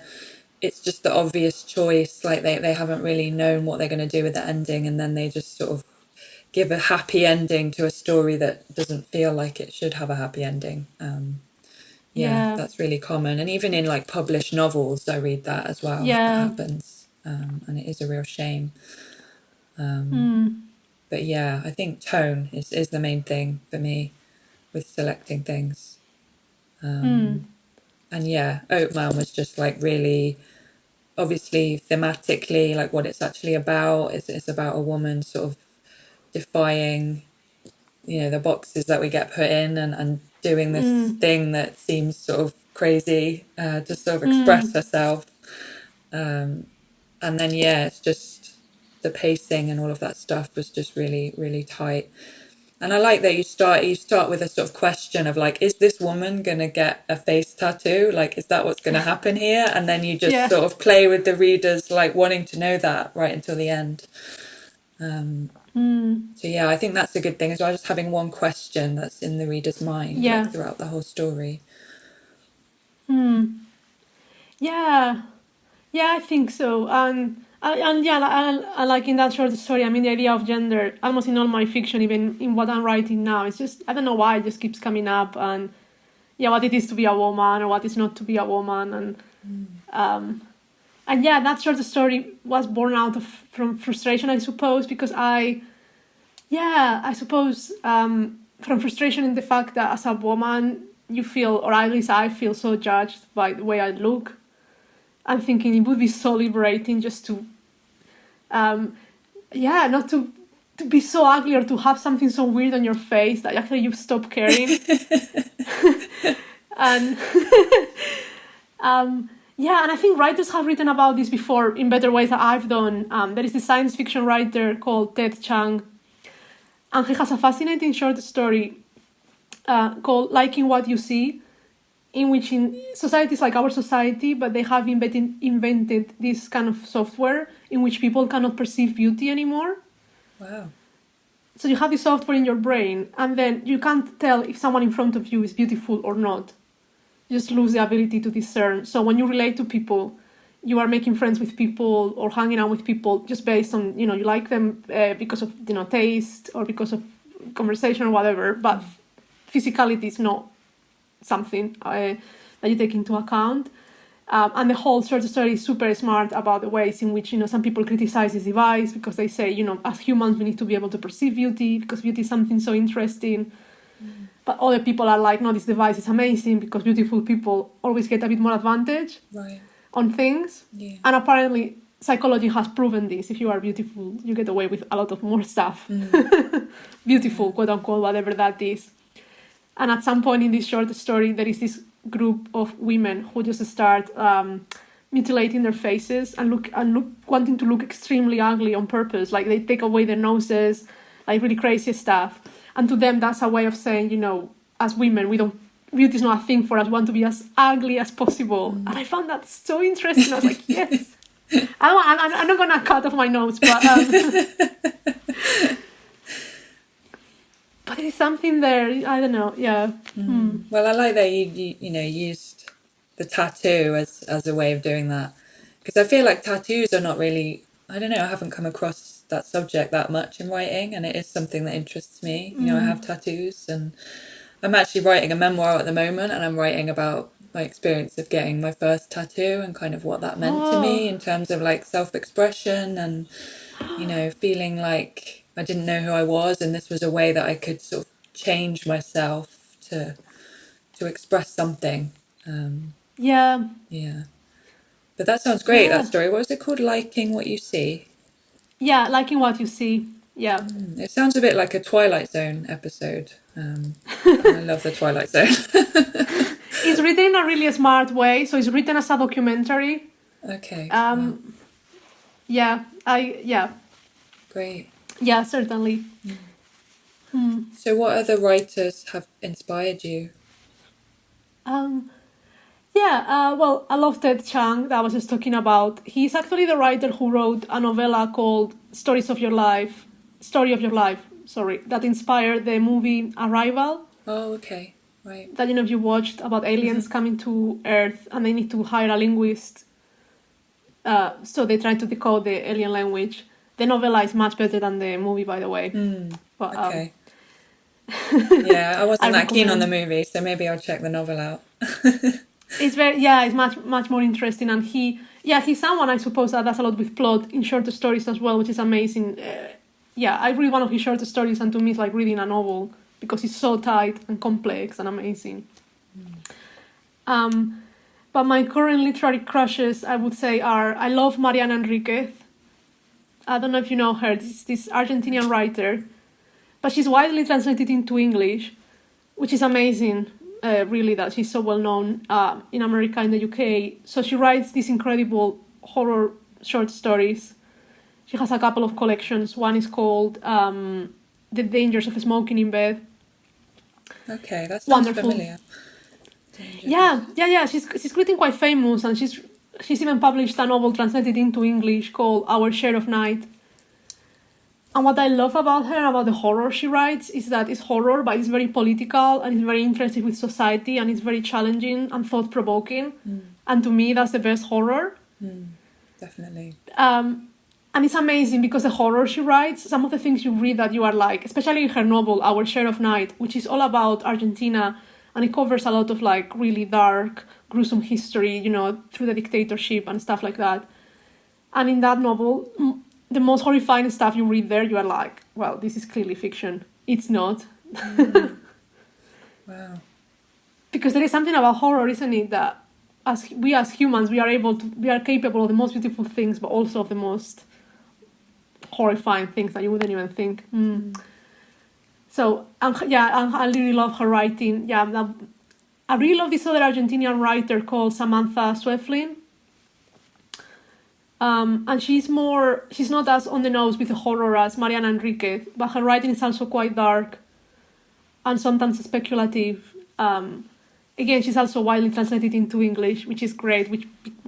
it's just the obvious choice, like they haven't really known what they're going to do with the ending, and then they just sort of give a happy ending to a story that doesn't feel like it should have a happy ending. That's really common, and even in like published novels I read that as well. That happens, and it is a real shame. But yeah, I think tone is the main thing for me with selecting things. And yeah, Oatman was just like really, obviously thematically, like what it's actually about. It's about a woman sort of defying, you know, the boxes that we get put in, and doing this thing that seems sort of crazy, to sort of express herself. And then yeah, it's just the pacing and all of that stuff was just really, really tight. And I like that you start with a sort of question of like, is this woman gonna get a face tattoo? Like, is that what's gonna happen here? And then you just sort of play with the readers, like wanting to know that right until the end. So yeah, I think that's a good thing as well, just having one question that's in the reader's mind like, throughout the whole story. Yeah, I think so. And I like in that short story, I mean, the idea of gender, almost in all my fiction, even in what I'm writing now, it's just, I don't know why, it just keeps coming up. And yeah, what it is to be a woman or what is not to be a woman. And yeah, that short story was born out from frustration, I suppose, because I suppose from frustration in the fact that as a woman, you feel, or at least I feel, so judged by the way I look. I'm thinking it would be so liberating just to, not to be so ugly or to have something so weird on your face that actually you stop caring. And and I think writers have written about this before in better ways than I've done. There is this science fiction writer called Ted Chiang, and he has a fascinating short story called Liking What You See, in which in societies like our society, but they have invented this kind of software in which people cannot perceive beauty anymore. Wow. So you have this software in your brain, and then you can't tell if someone in front of you is beautiful or not. You just lose the ability to discern. So when you relate to people, you are making friends with people or hanging out with people just based on, you like them because of, taste or because of conversation or whatever, but physicality is not something that you take into account. And the whole short story is super smart about the ways in which, some people criticize this device because they say, as humans, we need to be able to perceive beauty because beauty is something so interesting. But other people are like, no, this device is amazing because beautiful people always get a bit more advantage on things. Yeah. And apparently psychology has proven this. If you are beautiful, you get away with a lot of more stuff. Beautiful, quote unquote, whatever that is. And at some point in this short story, there is this group of women who just start mutilating their faces and look wanting to look extremely ugly on purpose. Like they take away their noses, like really crazy stuff. And to them, that's a way of saying, you know, as women, beauty is not a thing for us. We want to be as ugly as possible. And I found that so interesting. I was like, yes. I'm not gonna cut off my nose, but but there's something there. I don't know. Yeah. Well, I like that you used the tattoo as a way of doing that, because I feel like tattoos are not really. I don't know. I haven't come across that subject that much in writing, and it is something that interests me. You know, I have tattoos, and I'm actually writing a memoir at the moment, and I'm writing about my experience of getting my first tattoo and kind of what that meant to me in terms of like self-expression and, you know, feeling like I didn't know who I was, and this was a way that I could sort of change myself to express something. Yeah. But that sounds great, that story. What was it called? Liking What You See? Yeah, Liking What You See. Yeah. It sounds a bit like a Twilight Zone episode. I love the Twilight Zone. It's written in a really smart way, so it's written as a documentary. Okay. Yeah. Great. Yeah, certainly. So what other writers have inspired you? Well, I love Ted Chiang that I was just talking about. He's actually the writer who wrote a novella called Story of Your Life, that inspired the movie Arrival. Oh, okay. Right. That, you know, if you watched about aliens coming to Earth and they need to hire a linguist, so they try to decode the alien language. The novella is much better than the movie, by the way. But, okay. Yeah, I wasn't that keen on the movie, so maybe I'll check the novel out. It's much more interesting, and he's someone, I suppose, that does a lot with plot in short stories as well, which is amazing. I read one of his short stories, and to me it's like reading a novel because it's so tight and complex and amazing. But my current literary crushes, I would say, I love Mariana Enriquez. I don't know if you know her. This Argentinian writer, but she's widely translated into English, which is amazing. Really, that she's so well known in America and the UK. So she writes these incredible horror short stories. She has a couple of collections. One is called The Dangers of Smoking in Bed. Okay, that sounds wonderful. Familiar. Yeah. She's getting quite famous, and she's even published a novel translated into English called Our Share of Night. And what I love about her, about the horror she writes, is that it's horror, but it's very political and it's very interested with society and it's very challenging and thought-provoking. And to me, that's the best horror. Definitely. And it's amazing because the horror she writes, some of the things you read that you are like, especially in her novel, Our Share of Night, which is all about Argentina, and it covers a lot of like really dark, gruesome history, you know, through the dictatorship and stuff like that. And in that novel, the most horrifying stuff you read there, you are like, well, this is clearly fiction. It's not. Wow. Because there is something about horror, isn't it, that as humans, we are capable of the most beautiful things, but also of the most horrifying things that you wouldn't even think. So, I really love her writing. Yeah, I really love this other Argentinian writer called Samantha Sweflin. And she's not as on the nose with the horror as Mariana Enriquez, but her writing is also quite dark and sometimes speculative. Again, she's also widely translated into English, which is great,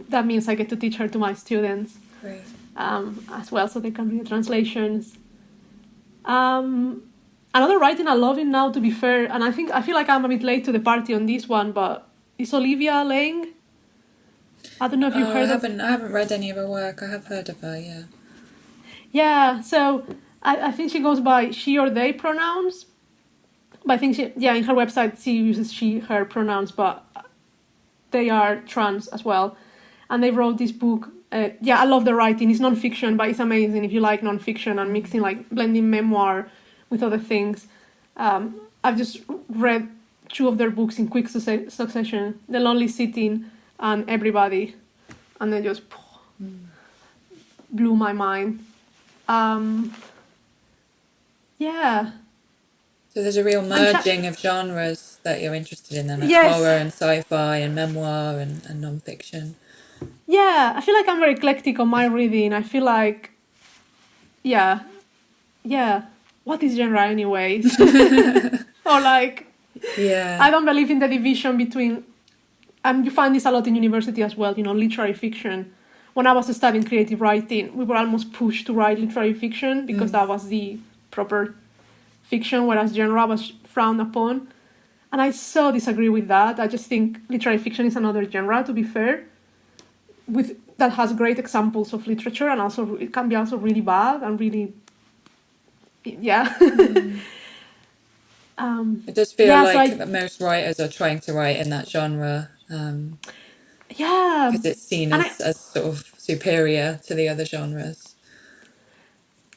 that means I get to teach her to my students. Great. As well, so they can read the translations. Another writing I love now, to be fair, and I feel like I'm a bit late to the party on this one, but it's Olivia Laing. I don't know if you've heard of her. I haven't read any of her work. I have heard of her, yeah. Yeah, so I think she goes by she or they pronouns. But I think in her website she uses she, her pronouns, but they are trans as well. And they wrote this book. I love the writing. It's non-fiction, but it's amazing if you like non-fiction and mixing, like blending memoir with other things. I've just read 2 of their books in quick succession. The Lonely Sitting and Everybody. And they just... blew my mind. Yeah. So there's a real merging of genres that you're interested in then, like Yes. horror and sci-fi and memoir and non-fiction. Yeah, I feel like I'm very eclectic on my reading. I feel like, yeah, what is genre anyways? Or like, Yeah. I don't believe in the division between, you find this a lot in university as well, literary fiction. When I was studying creative writing, we were almost pushed to write literary fiction because that was the proper fiction, whereas genre was frowned upon. And I so disagree with that. I just think literary fiction is another genre, to be fair, that has great examples of literature, and also it can be also really bad and really, yeah. It does feel like most writers are trying to write in that genre. Yeah. Because it's seen as sort of superior to the other genres.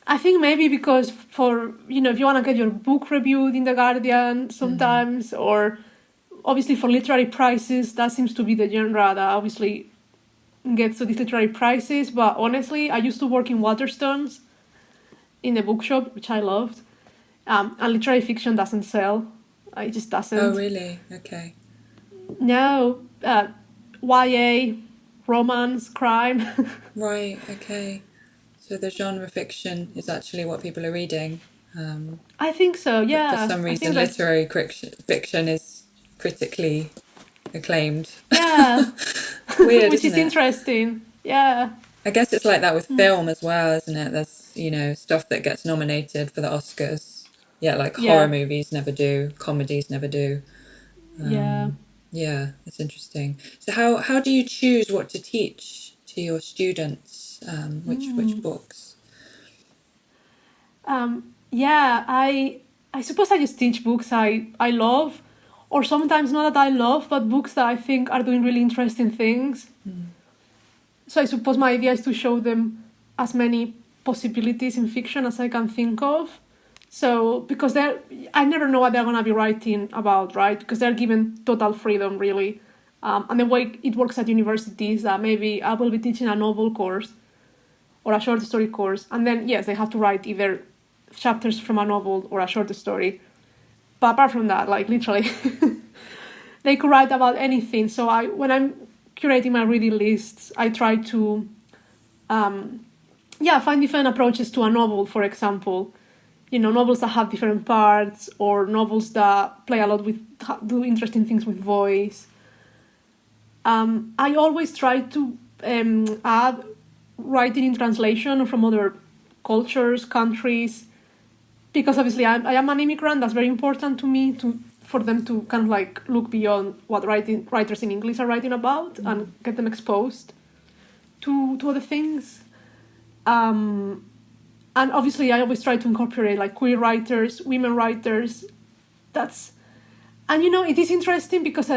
I think maybe because for, if you want to get your book reviewed in The Guardian sometimes, or obviously for literary prizes, that seems to be the genre that obviously gets to these literary prizes. But honestly, I used to work in Waterstones in the bookshop, which I loved. And literary fiction doesn't sell. It just doesn't. Oh, really? Okay. No. YA, romance, crime. Right, okay. So the genre fiction is actually what people are reading. I think so, yeah. But for some reason, literary fiction is critically acclaimed. Yeah. Weird, which is interesting. Yeah. I guess it's like that with film as well, isn't it? There's, stuff that gets nominated for the Oscars. Yeah, like horror movies never do, comedies never do. Yeah, it's interesting. So how do you choose what to teach to your students? Which books? I suppose I just teach books I love, or sometimes not that I love, but books that I think are doing really interesting things. So I suppose my idea is to show them as many possibilities in fiction as I can think of. So, because I never know what they're going to be writing about, right? Because they're given total freedom, really. And the way it works at universities, that maybe I will be teaching a novel course or a short story course. And then, yes, they have to write either chapters from a novel or a short story. But apart from that, like literally, they could write about anything. So when I'm curating my reading lists, I try to, find different approaches to a novel, for example. Novels that have different parts, or novels that play a lot do interesting things with voice. I always try to add writing in translation from other cultures, countries, because obviously I am an immigrant. That's very important to me, for them to kind of like look beyond what writers in English are writing about and get them exposed to other things. And obviously, I always try to incorporate like queer writers, women writers. It is interesting because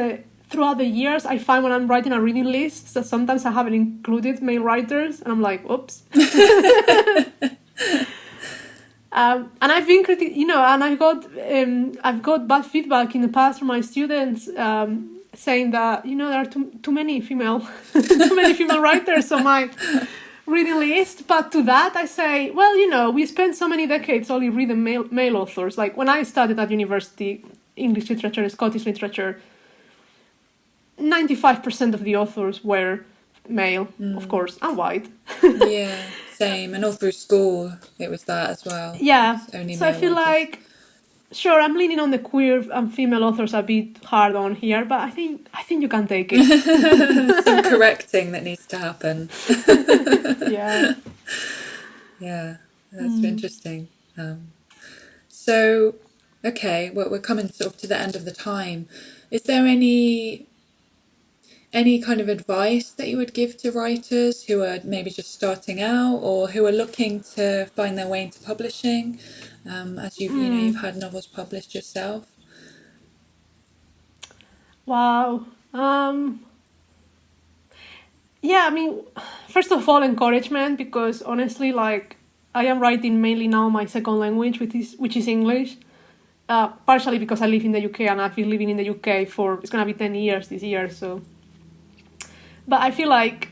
throughout the years, I find when I'm writing a reading list that sometimes I haven't included male writers, and I'm like, oops. And I've been and I've got bad feedback in the past from my students saying that there are too many female writers on my reading list. But to that I say, well, we spent so many decades only reading male authors. Like when I studied at university, English literature, Scottish literature, 95% of the authors were male, of course, and white. Yeah, same. And all through school it was that as well. Yeah, only so I feel like, sure, I'm leaning on the queer and female authors a bit hard on here, but I think you can take it. Some correcting that needs to happen. Yeah, that's interesting. So, okay, we're coming sort of to the end of the time. Is there any kind of advice that you would give to writers who are maybe just starting out, or who are looking to find their way into publishing, as you've had novels published yourself? Wow. First of all, encouragement, because honestly, like, I am writing mainly now my second language, which is English. Partially because I live in the UK and I've been living in the UK it's going to be 10 years this year, so. But I feel like,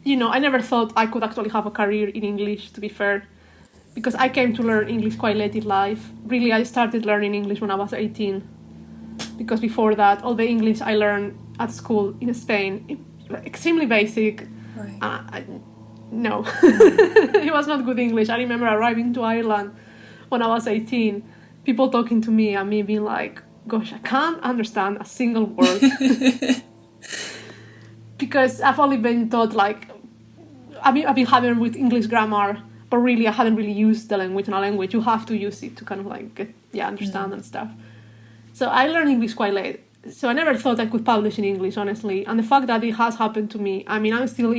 I never thought I could actually have a career in English, to be fair, because I came to learn English quite late in life. Really, I started learning English when I was 18, because before that, all the English I learned at school in Spain, extremely basic. Right. No, it was not good English. I remember arriving to Ireland when I was 18, people talking to me and me being like, gosh, I can't understand a single word. Because I've only been taught, like, I've been having with English grammar, but really I hadn't really used the language. In a language, you have to use it to kind of like understand and stuff. So I learned English quite late. So I never thought I could publish in English, honestly. And the fact that it has happened to me, I mean, I'm still,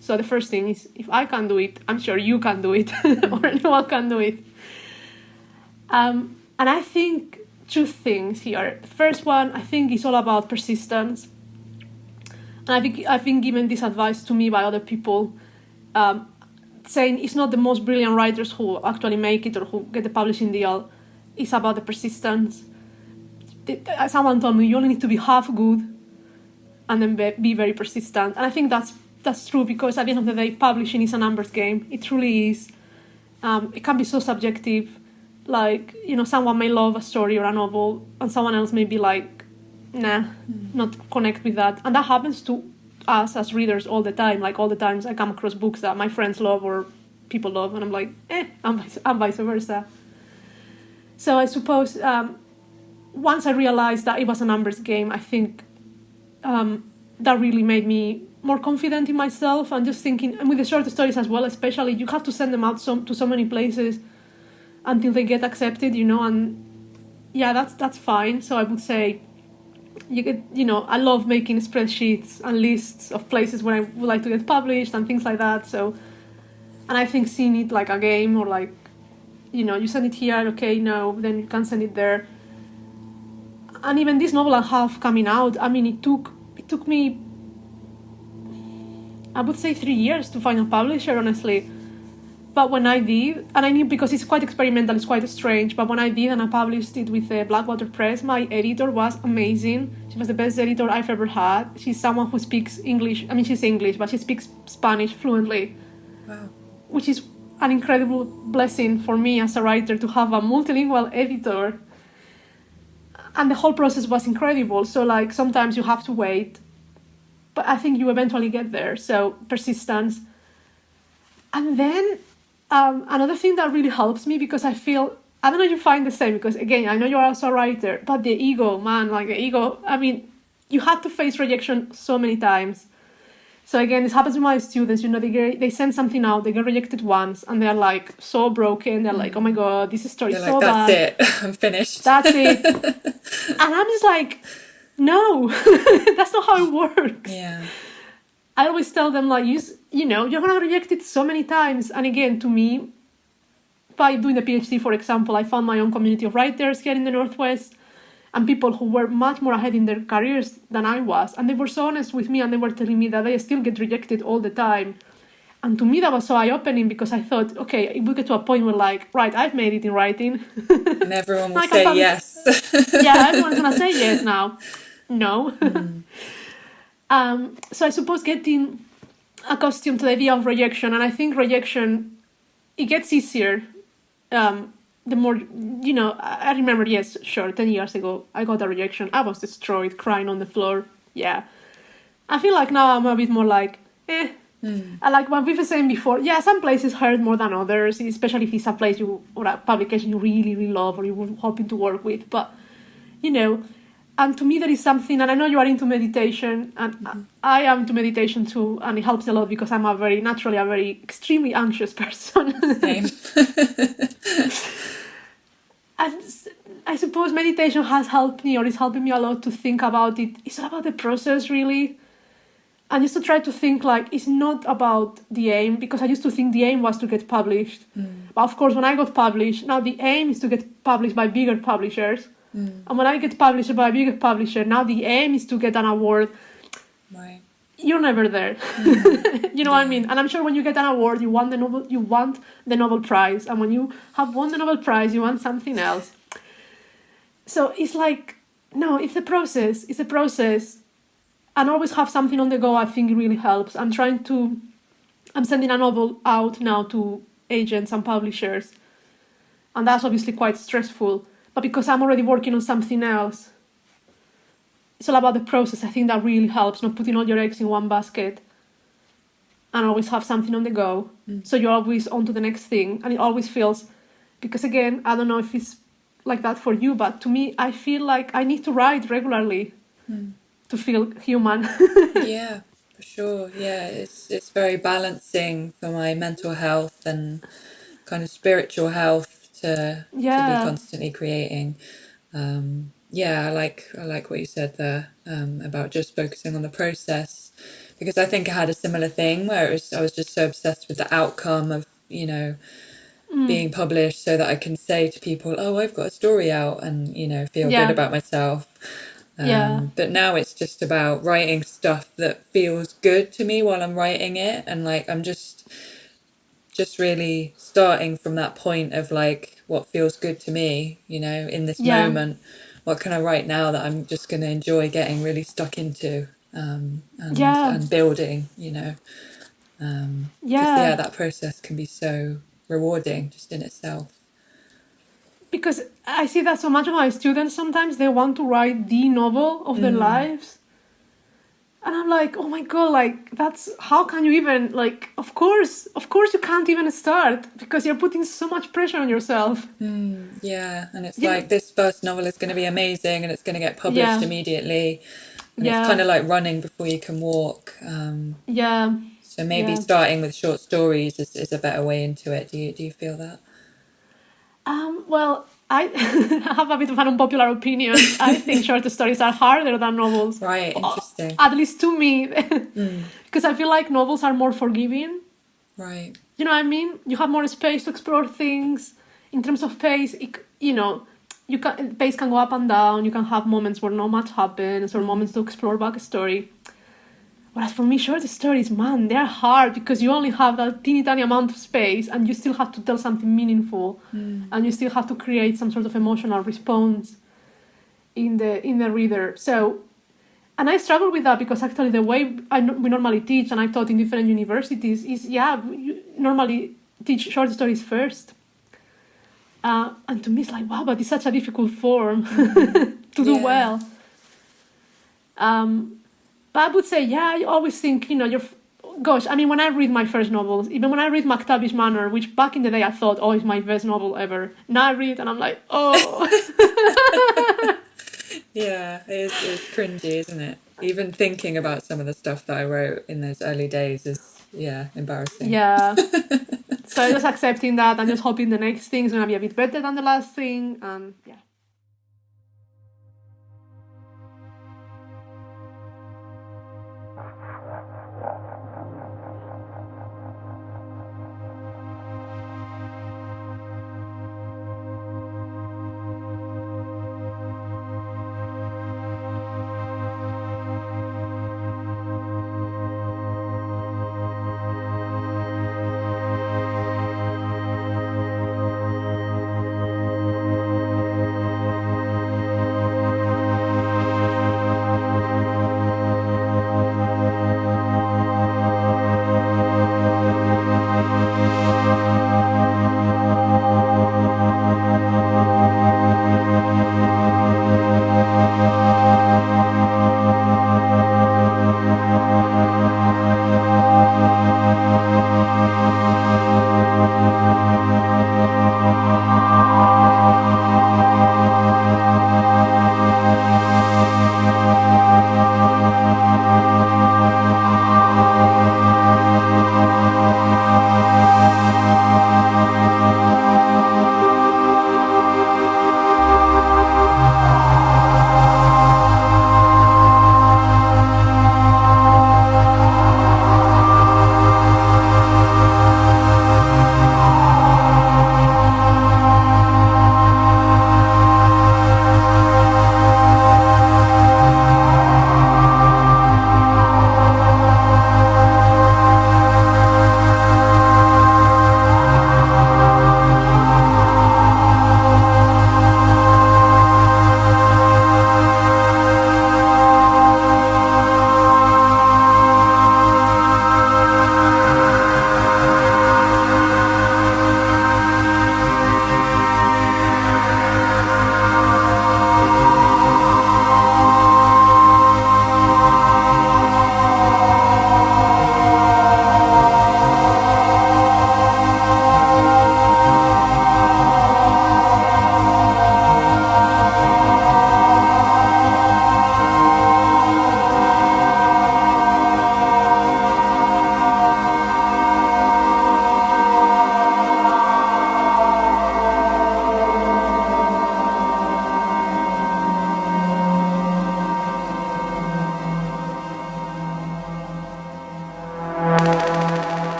so the first thing is, if I can do it, I'm sure you can do it, or anyone can do it. And I think two things here. The first one, I think, is all about persistence. And I've been given this advice to me by other people, saying it's not the most brilliant writers who actually make it or who get the publishing deal. It's about the persistence. Someone told me you only need to be half good and then be very persistent. And I think that's true, because at the end of the day, publishing is a numbers game. It truly is. It can be so subjective. Like, someone may love a story or a novel and someone else may be like, nah, not connect with that. And that happens to us as readers all the time. Like, all the times I come across books that my friends love or people love, and I'm like, and vice versa. So I suppose once I realized that it was a numbers game, I think that really made me more confident in myself, and just thinking, and with the short stories as well, especially, you have to send them out to so many places until they get accepted, and that's fine. So I would say, I love making spreadsheets and lists of places where I would like to get published and things like that. So, and I think seeing it like a game, or like, you send it here, okay, no, then you can send it there. And even this novel and half coming out, I mean, it took me, I would say, 3 years to find a publisher, honestly. But when I did, and I knew, because it's quite experimental, it's quite strange, but when I did and I published it with Blackwater Press, my editor was amazing. She was the best editor I've ever had. She's someone who speaks English. I mean, she's English, but she speaks Spanish fluently. Wow. Which is an incredible blessing for me as a writer, to have a multilingual editor. And the whole process was incredible. So, like, sometimes you have to wait, but I think you eventually get there. So, persistence. And then another thing that really helps me, because I feel, I don't know if you find the same, because again, I know you're also a writer, but the ego, I mean, you have to face rejection so many times. So again, this happens to my students, they send something out, they get rejected once, and they're like so broken. They're like, oh my God, this story is so bad. That's it, I'm finished. That's it. And I'm just like, no, that's not how it works. Yeah. I always tell them, like, you're going to reject it so many times. And again, to me, by doing the PhD, for example, I found my own community of writers here in the Northwest, and people who were much more ahead in their careers than I was. And they were so honest with me, and they were telling me that they still get rejected all the time. And to me, that was so eye-opening, because I thought, okay, it will get to a point where, like, right, I've made it in writing. And everyone will say yes. Yeah, everyone's going to say yes now. No. So I suppose getting accustomed to the idea of rejection, and I think rejection, it gets easier the more, I remember, yes, sure, 10 years ago, I got a rejection. I was destroyed, crying on the floor. Yeah. I feel like now I'm a bit more like, I like what we were saying before. Yeah, some places hurt more than others, especially if it's a place or a publication you really, really love, or you were hoping to work with. But, and to me, there is something, and I know you are into meditation, and I am into meditation too, and it helps a lot, because I'm naturally a very extremely anxious person. Same. And I suppose meditation has helped me, or is helping me a lot, to think about it. It's all about the process, really. And just to try to think, like, it's not about the aim, because I used to think the aim was to get published. But of course, when I got published, now the aim is to get published by bigger publishers. And when I get published by a bigger publisher, now the aim is to get an award. Right. You're never there. You know what I mean? And I'm sure when you get an award, you want the Nobel Prize. And when you have won the Nobel Prize, you want something else. So it's like, no, it's a process. It's a process. And always have something on the go, I think it really helps. And trying to I'm sending a novel out now to agents and publishers, and that's obviously quite stressful. But because I'm already working on something else, it's all about the process. I think that really helps, not putting all your eggs in one basket and always have something on the go. So you're always on to the next thing. And it always feels, because again, I don't know if it's like that for you, but to me, I feel like I need to write regularly to feel human. Yeah, for sure. Yeah, it's very balancing for my mental health and kind of spiritual health to be constantly creating. I like what you said there about just focusing on the process, because I think I had a similar thing where I was just so obsessed with the outcome of, you know, being published so that I can say to people, oh, I've got a story out, and, you know, feel good about myself. But now it's just about writing stuff that feels good to me while I'm writing it, and like I'm just really starting from that point of like what feels good to me, you know, in this moment. What can I write now that I'm just going to enjoy getting really stuck into and building, you know. That process can be so rewarding just in itself. Because I see that so much of my students, sometimes they want to write the novel of their lives. And I'm like, oh my God, like, that's, how can you even, like, of course you can't even start because you're putting so much pressure on yourself. Yeah, and it's like, this first novel is going to be amazing and it's going to get published immediately. And it's kind of like running before you can walk. So maybe starting with short stories is a better way into it. Do you feel that? Well, I have a bit of an unpopular opinion. I think short stories are harder than novels. Right, interesting. At least to me. Because I feel like novels are more forgiving. Right. You know what I mean? You have more space to explore things. In terms of pace, pace can go up and down. You can have moments where not much happens or moments to explore backstory. Whereas for me, short stories, man, they're hard because you only have that teeny tiny amount of space and you still have to tell something meaningful and you still have to create some sort of emotional response in the reader. So, and I struggle with that because actually the way we normally teach, and I've taught in different universities, is you normally teach short stories first. And to me, it's like, wow, but it's such a difficult form to do well. But I would say, I always think, when I read my first novels, even when I read Maktabi's Manor, which back in the day I thought, it's my best novel ever. Now I read and I'm like, oh. Yeah, it's cringy, isn't it? Even thinking about some of the stuff that I wrote in those early days is, embarrassing. Yeah. So just accepting that and just hoping the next thing is going to be a bit better than the last thing. And